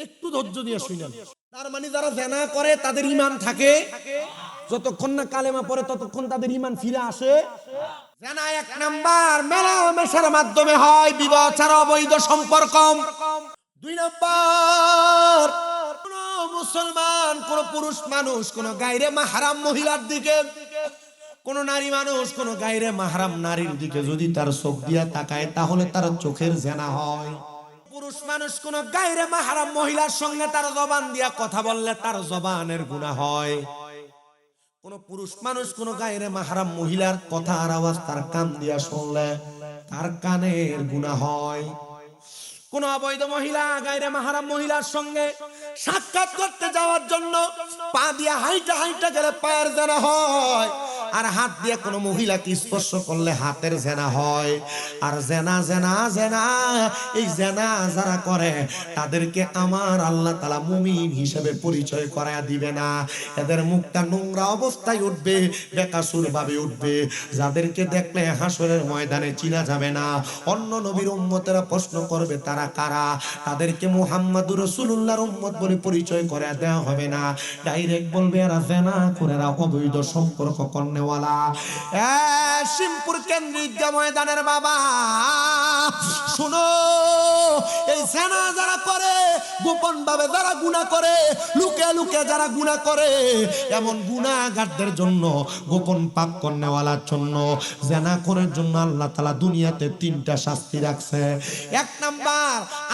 একটু ধৈর্য দিয়ে শুনেন। তার মানে যারা জেনা করে তাদের ঈমান থাকে, যতক্ষণ না কালেমা পড়ে ততক্ষণ তাদের ঈমান ফিরে আসে। জেনা 1 নাম্বার মেলামেশার মাধ্যমে হয়, বিবাহ ছাড়া অবৈধ সম্পর্ক। 2 নাম্বার মুসলমান, কোন পুরুষ মানুষ কোন গায়রে মাহরাম মহিলার দিকে, কোন নারী মানুষ কোন গায়রে মাহরাম নারীর দিকে যদি তার চোখ দিয়া তাকায় তাহলে তার চোখের জেনা হয়। পুরুষ মানুষ কোন গায়রে মাহরাম মহিলার সঙ্গে তার জবান দিয়া কথা বললে তার জবানের গুনাহ হয়। কোন পুরুষ মানুষ কোন গায়রে মাহরাম মহিলার কথা আর আওয়াজ তার কান দিয়া শুনলে তার কানের গুনাহ হয়। কোন অবৈধ মহিলা গায়রে মাহরাম মহিলার সঙ্গে সাক্ষাৎ করতে যাওয়ার জন্য পা দিয়ে হাইটা হাইটা গেলে পায়ের জেনা হয়, আর হাত দিয়ে কোন মহিলাকে স্পর্শ করলে হাতের জেনা হয়। আর জেনা জেনা জেনা এই জেনা যারা করে তাদেরকে আমার আল্লাহ তাআলা মুমিন হিসেবে পরিচয় করায়া দিবে না। এদের মুখটা নোংরা অবস্থায় উঠবে, বেকাসুর ভাবে উঠবে, যাদেরকে দেখলে হাসরের ময়দানে চিনা যাবে না। অন্য নবীর উম্মতেরা প্রশ্ন করবে তারা কারা, তাদেরকে মুহাম্মদুর রাসূলুল্লাহর উম্মত বলে পরিচয় করে দেওয়া হবে না। ডাইরেক্ট বলবে এরা জেনা করে, এরা অবৈধ সম্পর্ক করনেওয়ালা। শিমপুর কেন্দ্রিক ময়দানের বাবা শুনো, এই জেনা যারা করে, গোপন ভাবে যারা গুনাহ করে, লুকে লুকে যারা গুনাহ করে, এমন গুনাহগারদের জন্য, গোপন পাপ করনেওয়ালার জন্য, জেনা করার জন্য আল্লাহ তাআলা দুনিয়াতে 3টা শাস্তি রাখছে। 1 নাম্বার,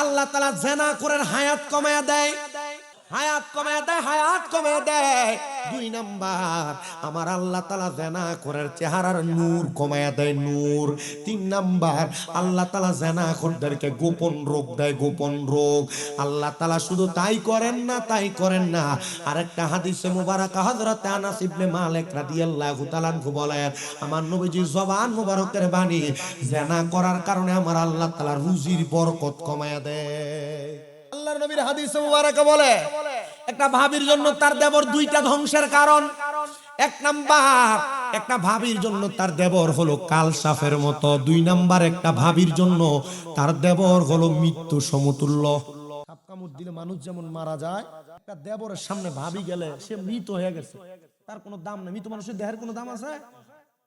আল্লাহ তাআলা জেনা করার হায়াত কমায়া দেয়, হায়াত কমায়া দেয়, হায়াত কমায়া দেয়। 2 নাম্বার, আমার আল্লাহ তাআলা জেনা করার চেহারার নূর কমায়া দেয়, নূর। 3 নাম্বার, আল্লাহ তাআলা জেনাখোরদেরকে গোপন রোগ দেয়, গোপন রোগ। আল্লাহ তাআলা শুধু তাই করেন না, তাই করেন না, আরেকটা হাদিসে মুবারাকা হযরত আনাস ইবনে মালিক রাদিয়াল্লাহু তাআলা আনহু বলেন, আমার নবীজির জবান মুবারকের বাণী, জেনা করার কারণে আমার আল্লাহ তাআলা রুজির বরকত কমায়া দেয়। আল্লাহর নবীর হাদিসে মুবারাকা বলে, একটা ভাবির জন্য তার দেবর 2টা ধ্বংসের কারণ। 1 নাম্বার, একটা ভাবির জন্য তার দেবর হলো কাল সাফের মতো। 2 নাম্বার, একটা ভাবির জন্য তার দেবর হলো মৃত্যু সমতুল্য। সাপ কামড় দিলে মানুষ যেমন মারা যায়, একটা দেবরের সামনে ভাবি গেলে সে মৃত হয়ে গেছে, তার কোনো দাম নেই। মৃত মানুষের দেহের কোনো দাম আছে?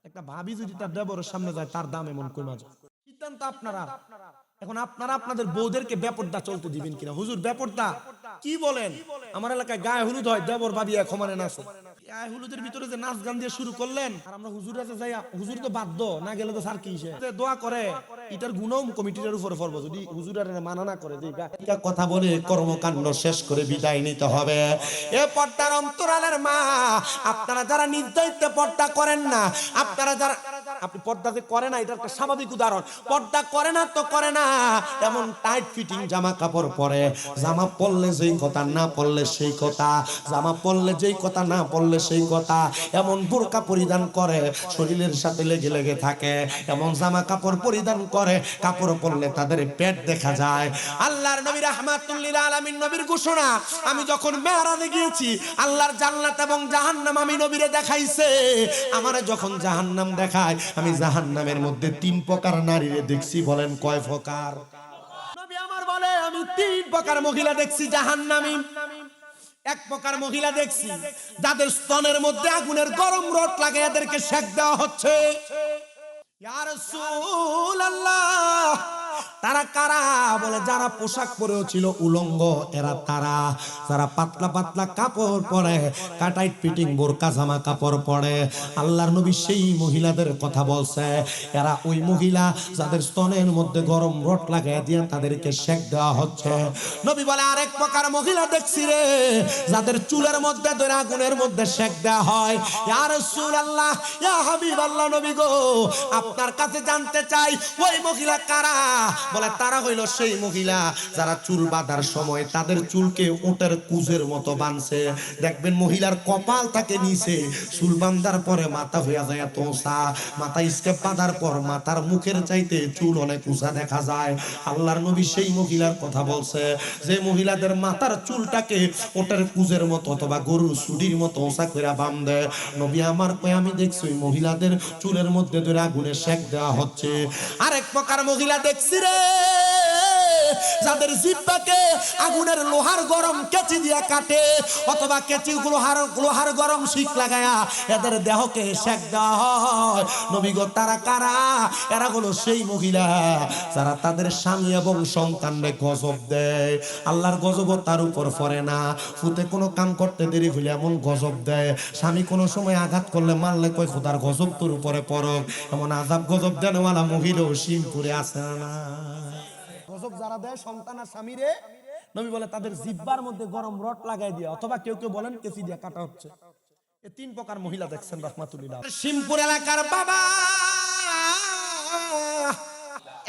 একটা ভাবি যদি তার দেবরের সামনে যায় তার দাম এমন কমে যায়। সিদ্ধান্ত আপনারা। এখন আপনারা আপনাদের বউদেরকে বেপরদা চলতে দিবেন কিনা? হুজুর বেপরদা কি বলেন? আমার এলাকায় গায়ে হলুদ হয়, দেবর ভাবি এক সমানে নাচে। গায়ে হলুদের ভিতরে যে নাচ গান দিয়ে শুরু করলেন, আর আমরা হুজুর কাছে যাই, হুজুর তো বাধ্য না গেলে তো স্যার কি দোয়া করে, এটার গুণও কমিটির উপরে পড়বো যদি হুজুর আর মানা না করে। কথা বলে কর্মকাণ্ড শেষ করে বিদায় নিতে হবে। এ পর্দার অন্তরালের মা, আপনারা যারা নির্দায়িত্বে পর্দা করেন না, আপনারা যারা, আপনি পর্দা যে করে না এটা একটা স্বাভাবিক উদাহরণ, পর্দা করে না তো করে না, এমন টাইট ফিটিং জামা কাপড় পরে, জামা পরলে যেই কথা না পরলে সেই কথা, জামা পরলে যেই কথা না পরলে সেই কথা, এমন বোরকা পরিধান করে শরীরের সাথে লেগে লেগে থাকে, এমন জামা কাপড় পরিধান করে কাপড় পরলে তাদের পেট দেখা যায়। আল্লাহর নবী রাহমাতুল লিল আলামিন নবীর ঘোষণা, আমি যখন মেরাজে গিয়েছি আল্লাহর জান্নাত এবং জাহান্নাম আমি নবীরে দেখাইছে। আমারে যখন জাহান্নাম দেখায়, আমি জাহান্নামের মধ্যে 3 প্রকার নারীরে দেখছি। বলেন কয় প্রকার? নবী আমার বলে আমি 3 প্রকার মহিলা দেখছি জাহান্নামী। 1 প্রকার মহিলা দেখছি যাদের স্তনের মধ্যে আগুনের গরম রড লাগে, এদেরকে সেক দেওয়া হচ্ছে। ইয়া রাসূলুল্লাহ, তারা কারা? বলে যারা পোশাক পরেও ছিল উলঙ্গ, এরা তারা। যারা পাতলা পাতলা কাপড় পরে, কাটাইট ফিটিং বোরকা জামা কাপড় পরে, আল্লাহর নবী সেই মহিলাদের কথা বলছে। এরা ওই মহিলা যাদের স্তনের মধ্যে গরম রড লাগায় দিয়ে তাদেরকে সেক দেওয়া হচ্ছে। নবী বলে আরেক প্রকার মহিলা দেখছি রে, যাদের চুলের মধ্যে ধরে আগুনের মধ্যে সেক দেওয়া হয়। ইয়া রাসূলুল্লাহ, ইয়া হাবিবাল্লাহ, নবী গো আপনার কাছে জানতে চাই ওই মহিলা কারা? বলে তারা হইল সেই মহিলা যারা চুল বাঁধার সময় তাদের চুলকে উটের কুজের মতো বাঁধছে। দেখবেন মহিলার কপাল থাকে নিচে, চুল বাঁধার পরে মাথা হইয়া যায় এত উঁচা, মাথা স্কেপ বাঁধার পর মাথার মুখের চাইতে চুল অনেক উঁচা দেখা যায়। আল্লাহর নবী সেই মহিলার কথা বলছে যে মহিলাদের মাথার চুলটাকে উটের কুজের মতো অথবা গরুর সুডির মতো উঁচা করে বাঁধে। নবী আমার কয় আমি দেখছি ওই মহিলাদের চুলের মধ্যে ধরে আগুনে সেক দেওয়া হচ্ছে। আরেক প্রকার মহিলা দেখছি রে, যাদের জিহ্বাকে আগুনের লোহার গরম কেচি দিয়া কাটে অথবা কেচি লোহার গরম শিক লাগায়া এদের দেহকে সেক দেওয়া হয়। নবী গো তারা কারা? এরা হলো সেই মহিলা যারা তাদের স্বামী এবং সন্তানকে গজব দেয়। আল্লাহর গজব তার উপর পড়ে না, ফুতে কোনো কাম করতে দেরি হইলে এমন গজব দেয়। স্বামী কোনো সময় আঘাত করলে মারলে কয় খোদার গজব তোর উপরে পড়ক। এমন আযাব গজব দেনওয়ালা মহিলাও সিমপুরে আছে না? গজব যারা দেয় সন্তান আর স্বামীরে, নবী বলে তাদের জিহ্বার মধ্যে গরম রড লাগাই দিয়া অথবা কেউ কেউ বলেন কেচি দিয়া কাটা হচ্ছে। এই তিন প্রকার মহিলা দেখছেন রাহমাতুল্লাহ। সিমপুর এলাকার বাবা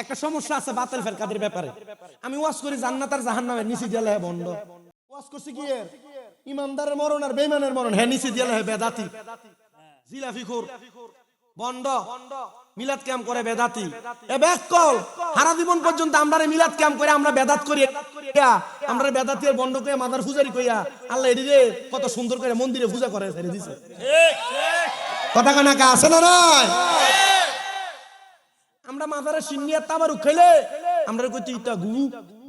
একটা সমস্যা আছে বাতিল ফেরকাদের ব্যাপারে। আমি ওয়াজ করি জান্নাত আর জাহান্নামের নিচে দিয়া লেহে বন্ধ। ওয়াজ করছি কি এর ইমানদারের মরণ আর বেঈমানের মরণ, হ্যাঁ নিচে দিয়া লেহে বেদাতি জিলাফিখুর বন্ধ মিলাদ ক্যাম্প করে বেদাতি। এ ব্যাককল সারা জীবন পর্যন্ত আমরা মিলাদ ক্যাম্প করে আমরা বেদাত করি, আমরা বেদাতি আর বন্ধ করে মাদার পূজারি কইয়া আল্লাহ এদিকে কত সুন্দর করে মন্দিরে পূজা করে ছেড়ে দিছে। কথা কানাকা আছে না নাই? আমরা মাজারে সিন্নিয়া তাবারু খেলে আমরা কইতে ইটা গু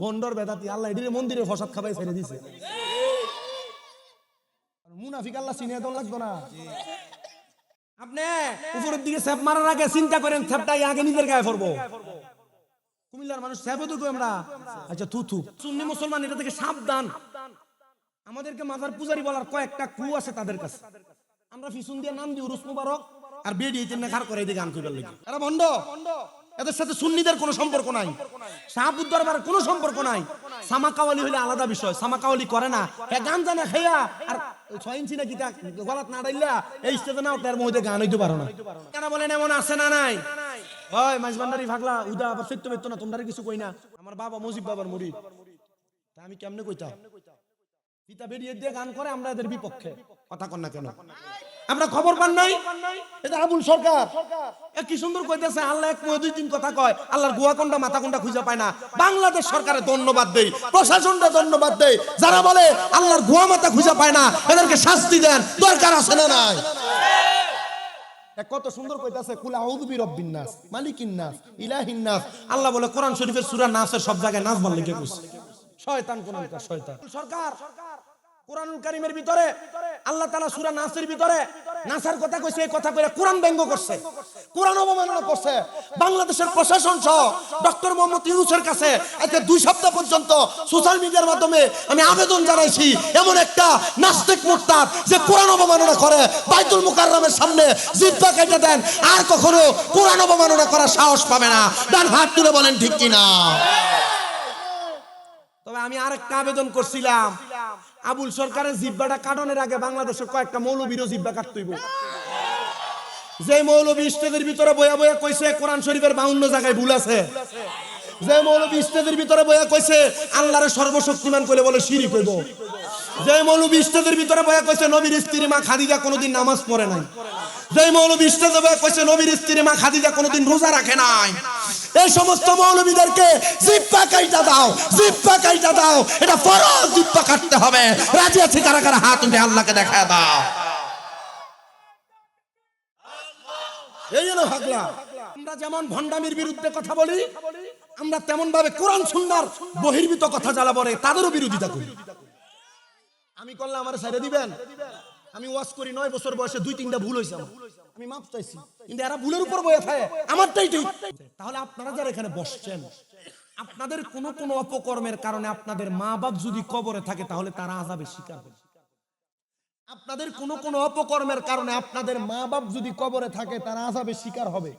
বন্ধর বেদাতি আল্লাহ এদিকে মন্দিরে প্রসাদ খাবাই ছেড়ে দিছে। মুনাফিক আল্লাহ চিনিয়া দল লাগতো না। আপনি উপরের দিকে স্যাপ মারার আগে চিন্তা করেন স্যাপটা আগে নিজের গায়ে পড়বো। কুমিল্লার মানুষ স্যাপও তো আমরা আচ্ছা থুথু সুন্নি মুসলমান এটা থেকে সাবধান। আমাদেরকে মাজার পূজারি বলার কয়েকটা ক্লু আছে তাদের কাছে। আমরা ফিসুন দিয়ে নাম দিই উরুস মুবারক আর বেডি এই তিন খার করে এই গান কইবার লাগি। এরা বন্ধ, এদের সাথে সুন্নিদের কোনো সম্পর্ক নাই, শাহপুর দরবারের কোনো সম্পর্ক নাই। সামাকাওয়ালি হইলে আলাদা বিষয়, সামাকাওয়ালি করে না। গান জানা খাইয়া আর 6 ইঞ্চি না কিটা গলাত না ডাইলা এই স্টেজে নাও তার মধ্যে গান হইতে পারো না। কেন বলেন এমন আছে না নাই? ওই মাঝবান্ডারি ভাগলা উদা আবার সত্য বেত্ত না তোমরা কিছু কই না। আমার বাবা মুজিব বাবার মুরিদ, তা আমি কেমনে কইতাম? পিতা বেরিয়ে দিয়ে গান করে আমরা এদের বিপক্ষে। কথা কন না কেন? আমরা খবর পান নাই? এটা আবুল সরকার কি সুন্দর কইতেছে আল্লাহ এক মুয়ে দুই তিন কথা কয়, আল্লাহর গোয়া কোনটা মাথা কোনটা খুঁজে পায় না। বাংলাদেশ সরকারের ধন্যবাদ দেই, প্রশাসনটা ধন্যবাদ দেই, যারা বলে আল্লাহর গোয়া মাথা খুঁজে পায় না এদেরকে শাস্তি দেন, দরকার আছে না নাই? কত সুন্দর কইতাছে কুল আউযু বিরাব্বিন নাস মালিকিন নাস ইলাহিন নাস। আল্লাহ বলে কোরআন শরীফের সূরা নাসের সব জায়গায় নাস বল লিখে কইছে। শয়তান কোন শয়তান সরকার কোরআনুল কারীমের ভিতরে আল্লাহ তাআলা সূরা নাসের ভিতরে নাসার কথা কইছে, এই কথা কইরা কোরআন ব্যঙ্গ করছে, কোরআন অবমাননা করছে। বাংলাদেশের প্রশাসন সহ ডক্টর মোহাম্মদ ইউনূসের কাছে আজকে 2 সপ্তাহ পর্যন্ত সোশ্যাল মিডিয়ার মাধ্যমে আমি আবেদন জানাইছি এমন একটা নাস্তিক মুরতাদ যে কোরআন অবমাননা করে বাইতুল মুকাররমের সামনে জিহ্বা কেটে দেন, আর কখনো কোরআন অবমাননা করার সাহস পাবে না। ডান হাত তুলে বলেন ঠিক কি না? তবে আমি আরেকটা আবেদন করছিলাম, আবুল সরকারের জিহ্বাটা কাটনের আগে বাংলাদেশের কয়েকটা মৌলবীরও জিহ্বা কাটতে হইব। যে মৌলবী স্টেজের ভিতরে বয়া বয়া কইছে কোরআন শরীফের 52 জায়গায় ভুল আছে, যে মৌলবী স্টেজের ভিতরে বয়া কইছে আল্লাহরে সর্বশক্তিমান কইলে বলে শিরক হইব, যে মৌলবী স্টেজের ভিতরে বয়া কইছে নবীর স্ত্রী মা খাদিজা কোনোদিন নামাজ পড়ে নাই, যে মৌলবী স্টেজে বয়া কইছে নবীর স্ত্রী মা খাদিজা কোনোদিন রোজা রাখে নাই, এই সমস্ত মৌলবীদেরকে জিহ্বা কাইটা দাও, জিহ্বা কাইটা দাও। এটা ফরজ, জিহ্বা কাটতে হবে। রাজি আছে কারা কারা? হাত উঠে আল্লাহকে দেখায় দাও। এই জন্য ভাগলা আমরা যেমন ভণ্ডামির বিরুদ্ধে কথা বলি, আমরা তেমন ভাবে কোরআন সুন্নাহর বহির্ভূত কথা যারা বলে তাদেরও বিরোধিতা করি। আমি করলে আমার ছেড়ে দিবেন? আমি ওয়াজ করি 9 বছর বয়সে 2-3টা ভুল হয়েছে, আমি মাফ চাইছি, কিন্তু এরা ভুলের উপর বয়ে থাকে আমারটাই ঠিক। তাহলে আপনারা যারা এখানে বসছেন, আপনাদের কোন কোন অপকর্মের কারণে আপনাদের মা বাপ যদি কবরে থাকে তাহলে তারা আযাবের শিকার হবে। আপনাদের কোন কোন অপকর্মের কারণে আপনাদের মা বাপ যদি কবরে থাকে তারা আযাবের শিকার হবে।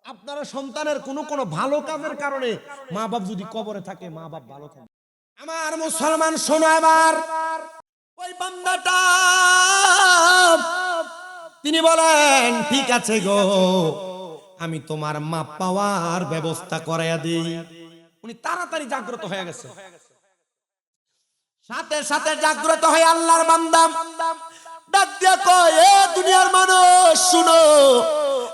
আপনারা সন্তানের কোন কোন ভালো কাজের কারণে মা বাপ যদি কবরে থাকে মা বাপ ভালো থাকবে। আমার মুসলমান শোনো, এবার ওই বান্দাটা তিনি বলেন ঠিক আছে গো, আমি তোমার মাপ পাওয়ার ব্যবস্থা করাইয়া দিই। উনি তাড়াতাড়ি জাগ্রত হয়ে গেছে, সাথে সাথে জাগ্রত হয়ে আল্লাহর বান্দা ডাক দিয়া কয়, এ দুনিয়ার মানুষ শুনো,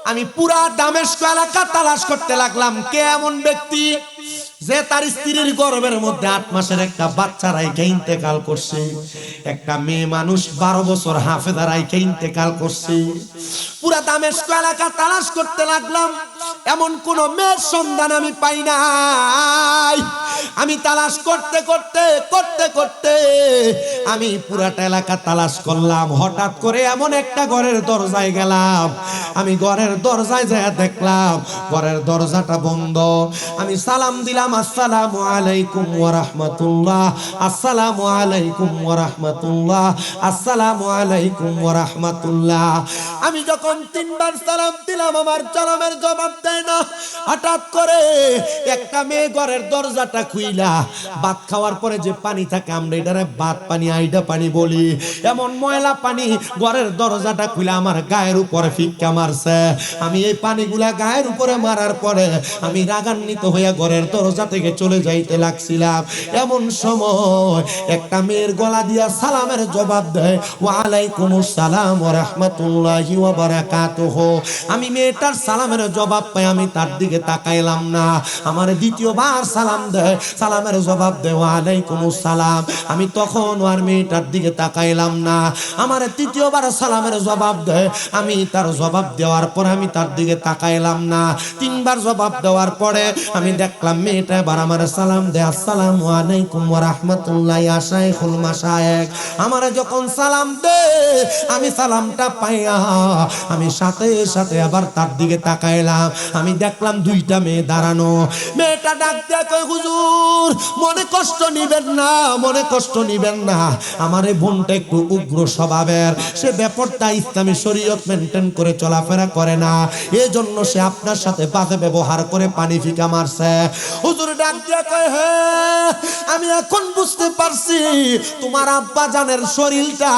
আমি পুরা দামেস্ক এলাকা তালাশ করতে লাগলাম কে এমন ব্যক্তি যে তার স্ত্রীর গর্ভের মধ্যে 8 মাসের একটা বাচ্চা রাইখে ইন্তেকাল করছে, একটা মেয়ে মানুষ 12 বছর হাফেজা রাইখে ইন্তেকাল করছে। পুরা দামেস্ক এলাকা তালাশ করতে লাগলাম, এমন কোন মেয়ের সন্ধান আমি পাই নাই আমি তালাশ করতে করতে করতে করতে আমি পুরাটা এলাকা তালাশ করলাম। হঠাৎ করে এমন একটা ঘরের দরজায় গেলাম। আমি ঘরের দরজায় যায় দেখলাম ঘরের দরজাটা বন্ধ। আমি সালাম দিলাম, আসসালামু আলাইকুম ওয়া রাহমাতুল্লাহ, আসসালামু আলাইকুম ওয়া রাহমাতুল্লাহ, আসসালামু আলাইকুম ওয়া রাহমাতুল্লাহ। আমি যখন তিনবার সালাম দিলাম আমার সালামের জবাব দেয় না। হঠাৎ করে একটা মেয়ে ঘরের দরজাটা খুইলা ভাত খাওয়ার পরে যে পানি থাকে আমরা এটারে ভাত পানি আইডা পানি বলি, এমন ময়লা পানি ঘরের দরজাটা খুইলা আমার গায়ের উপরে ফিক্কা মারছে। আমি এই পানিগুলা গায়ের উপরে মারার পরে আমি রাগান্বিত হইয়া ঘরের দরজা থেকে চলে যাইতে লাগছিলাম। এমন সময় একটা মেয়ের গলা দিয়া সালামের জবাব দেয়, ওয়া আলাইকুমুস সালাম ওয়া রাহমাতুল্লাহি ওয়া বারাকাতুহু। আমি মেয়েটার সালামের জবাব পাই, আমি তার দিকে তাকাইলাম না। আমার দ্বিতীয়বার সালাম দেয়, সালামের জবাব দেয় ওয়া আলাইকুমুস সালাম। আমি তখন আর মেয়েটার দিকে তাকাইলাম না। আমার তৃতীয়বার সালামের জবাব দেয়, আমি তার জবাব দেওয়ার পরে আমি তার দিকে তাকাইলাম না। তিনবার জবাব দেওয়ার পরে আমি দেখলাম মেয়েটা এবার আমার সালাম দেয়, আসসালামু আলাইকুম ওয়া রাহমাতুল্লাহি ওয়া শাইখুল মাশায়েখ। আমার যখন সালাম দে আমি সালামটা পাইয়া আমি সাথে সাথে আবার তার দিকে তাকাইলাম। আমি দেখলাম দুইটা মেয়ে দাঁড়ানো। মেয়েটা ডাক দিয়ে কয়, হুজুর মনে কষ্ট নিবেন না, মনে কষ্ট নিবেন না, আমার এই বোনটা একটু উগ্র স্বভাবের, সে ব্যাপারটা ইসলামী শরীয়ত মেনটেন করে চলাফেরা করে না, এজন্য সে আপনার সাথে বাজে ব্যবহার করে পানি ফিকা মারছে। হুজুর ডাক দিয়ে কয়, হ্যাঁ আমি এখন বুঝতে পারছি তোমার আব্বা জানের শরীরটা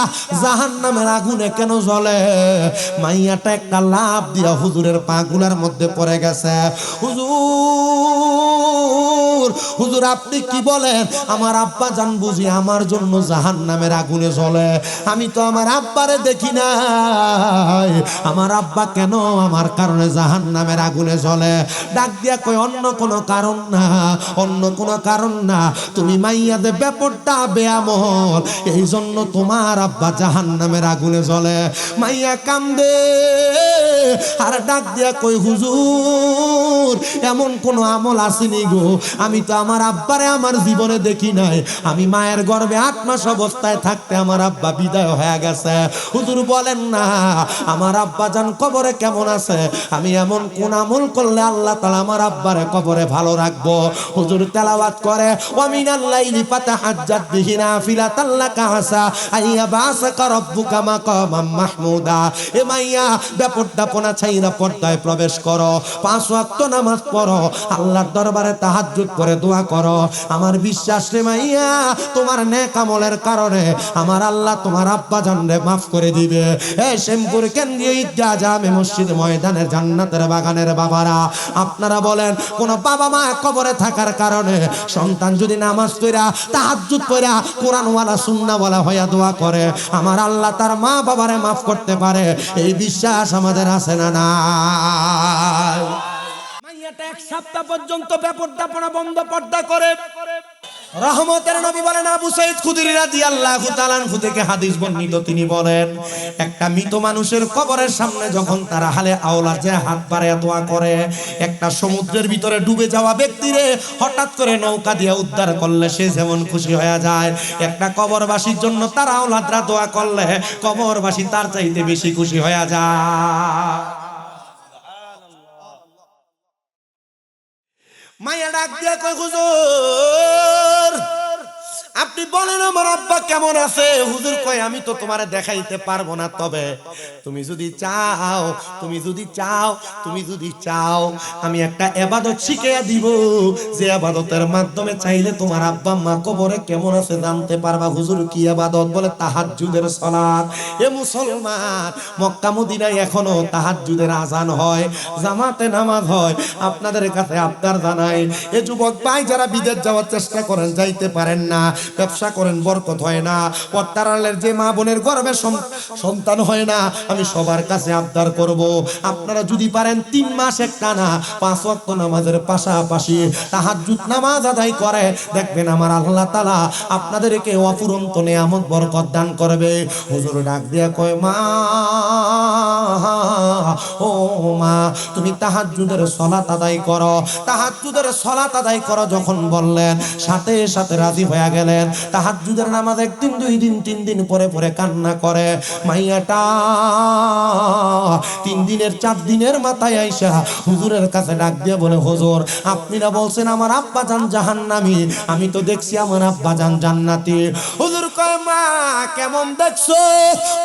জাহান্নামের আগুনে কেন জ্বলে। মাইয়াটা একটা লাফ দিয়া হুজুরের পাগুলার মধ্যে পড়ে গেছে। হুজুর, হুজুর আপনি কি বলেন? আমার আব্বা জান বুঝি আমার জন্য জাহান্নামের আগুনে জ্বলে? আমি তো আমার আব্বারে দেখি নাই, আমার আব্বা কেন আমার কারণে জাহান্নামের আগুনে জ্বলে? ডাক দিয়া কই, অন্য কোনো কারণ না, অন্য কোনো কারণ না, তুমি মাইয়াদে ব্যাপারটা বেআমল, এই জন্য তোমার আব্বা জাহান্নামের আগুনে জ্বলে। মাইয়া কান্দে আর ডাক দিয়া কই, হুজুর এমন কোন আমল আসেনি গো, আমি তো আমার আব্বারে আমার জীবনে দেখি নাই, আমি মায়ের গর্ভে 8 মাস অবস্থায় থাকতে আমার আব্বা বিদায় হয়ে গেছে। হুজুর বলেন না আমার আব্বা জান কবরে কেমন আছে, আমি এমন কোন আমল করলে আল্লাহ তাআলা আমার আব্বারে কবরে ভালো রাখবো? হুজুর তেলাওয়াত করে, ওয়া মিনাল লাইলি ফাতাহাজ্জাত বিহি নাফিলাতাল লাকা আসা আইয়া বাসাকা রাব্বুকা মাকামাম মাহমুদা। এ মাইয়া ব্যাপারটা পোনা ছাইরা পর্দায় প্রবেশ করো, 5 ওয়াক্ত নামাজ পড়ো, আল্লাহর দরবারে তাহাজ্জুদ করে দোয়া করো। আমার বিশ্বাস রে মাইয়া, তোমার নেক আমলের কারণে আমার আল্লাহ তোমার আব্বা জানরে maaf করে দিবে। এই শ্যামপুর কেন্দ্রীয় ঈদগাহ জামে মসজিদ ময়দানের জান্নাতের বাগানের বাবারা, আপনারা বলেন কোন বাবা মা কবরে থাকার কারণে সন্তান যদি নামাজ পড়া তাহাজ্জুদ পড়া কোরআনওয়ালা সুন্নাহওয়ালা হইয়া দোয়া করে, আমার আল্লাহ তার মা বাবারে maaf করতে পারে? এই বিশ্বাস আমাদের আছে না নাই? মাইয়াটা 1 সপ্তাহ পর্যন্ত ব্যাপারটা পড়া বন্ধ পর্দা করে। রহমতের নবী বলেন, আবু সাঈদ খুদরি রাদিয়াল্লাহু তাআলা আনহু থেকে হাদিস বর্ণিত, তিনি বলেন একটা মৃত মানুষের কবরের সামনে যখন তারা হালে আওলা যে হাত বাড়ায় দোয়া করে, একটা সমুদ্রের ভিতরে ডুবে যাওয়া ব্যক্তিরে হঠাৎ করে নৌকা দিয়ে উদ্ধার করলে সে যেমন খুশি হয়ে যায়, একটা কবরবাসীর জন্য তার আওলাদরা দোয়া করলে কবরবাসী তার চাইতে বেশি খুশি হয়ে যায়। মাইয়া ডাক দিয়া কই, হুজুর আপনি বলেন আমার আব্বা কেমন আছে? হুজুর কয়, আমি তো তোমারে দেখাইতে পারবো না, তবে তুমি যদি চাও, তুমি যদি চাও, তুমি যদি চাও আমি একটা ইবাদত শিখিয়ে দিব, যে ইবাদতের মাধ্যমে চাইলে তোমার আব্বা মা কবরে কেমন আছে জানতে পারবা। হুজুর কি ইবাদত? বলে তাহাজ্জুদের সালাত। এ মুসলমান, মক্কা মদিনায় এখনো তাহাজ্জুদের আজান হয়, জামাতে নামাজ হয়। আপনাদের কাছে আবদার জানাই, এ যুবক ভাই যারা বিদেশ যাওয়ার চেষ্টা করেন যাইতে পারেন না, ব্যবসা করেন বরকত হয় না, পর্দার আড়ালের যে মা বোনের গর্ভে সন্তান হয় না, আমি সবার কাছে আবদার করব আপনারা যদি পারেন 3 মাস একটানা 5 ওয়াক্ত নামাজের পাশাপাশি তাহাজ্জুদ নামাজ আদায় করে দেখবেন আমার আল্লাহ তাআলা আপনাদেরকে অফুরন্ত নিয়ামত বরকত দান করবে। হুজুর ডাক দিয়া কয় মা, ও মা তুমি তাহাজ্জুদের সালাত আদায় করো, তাহাজ্জুদের সালাত আদায় করো যখন বললেন সাথে সাথে রাজি হয়ে গেলেন। তাহাজ্জুদের নামাজ একদিন 2 দিন 3 দিন পরে পরে কান্না করে মাইয়াটা 3 দিনের 4 দিনের মাথায় আইসা হুজুরের কাছে ডাক দিয়ে বলে হুজুর আপনি না বলছেন আমার আব্বা জান জাহান্নামী, আমি তো দেখছি আমার আব্বা জান জান্নাতি। হুজুর কয় মা কেমন দেখছো?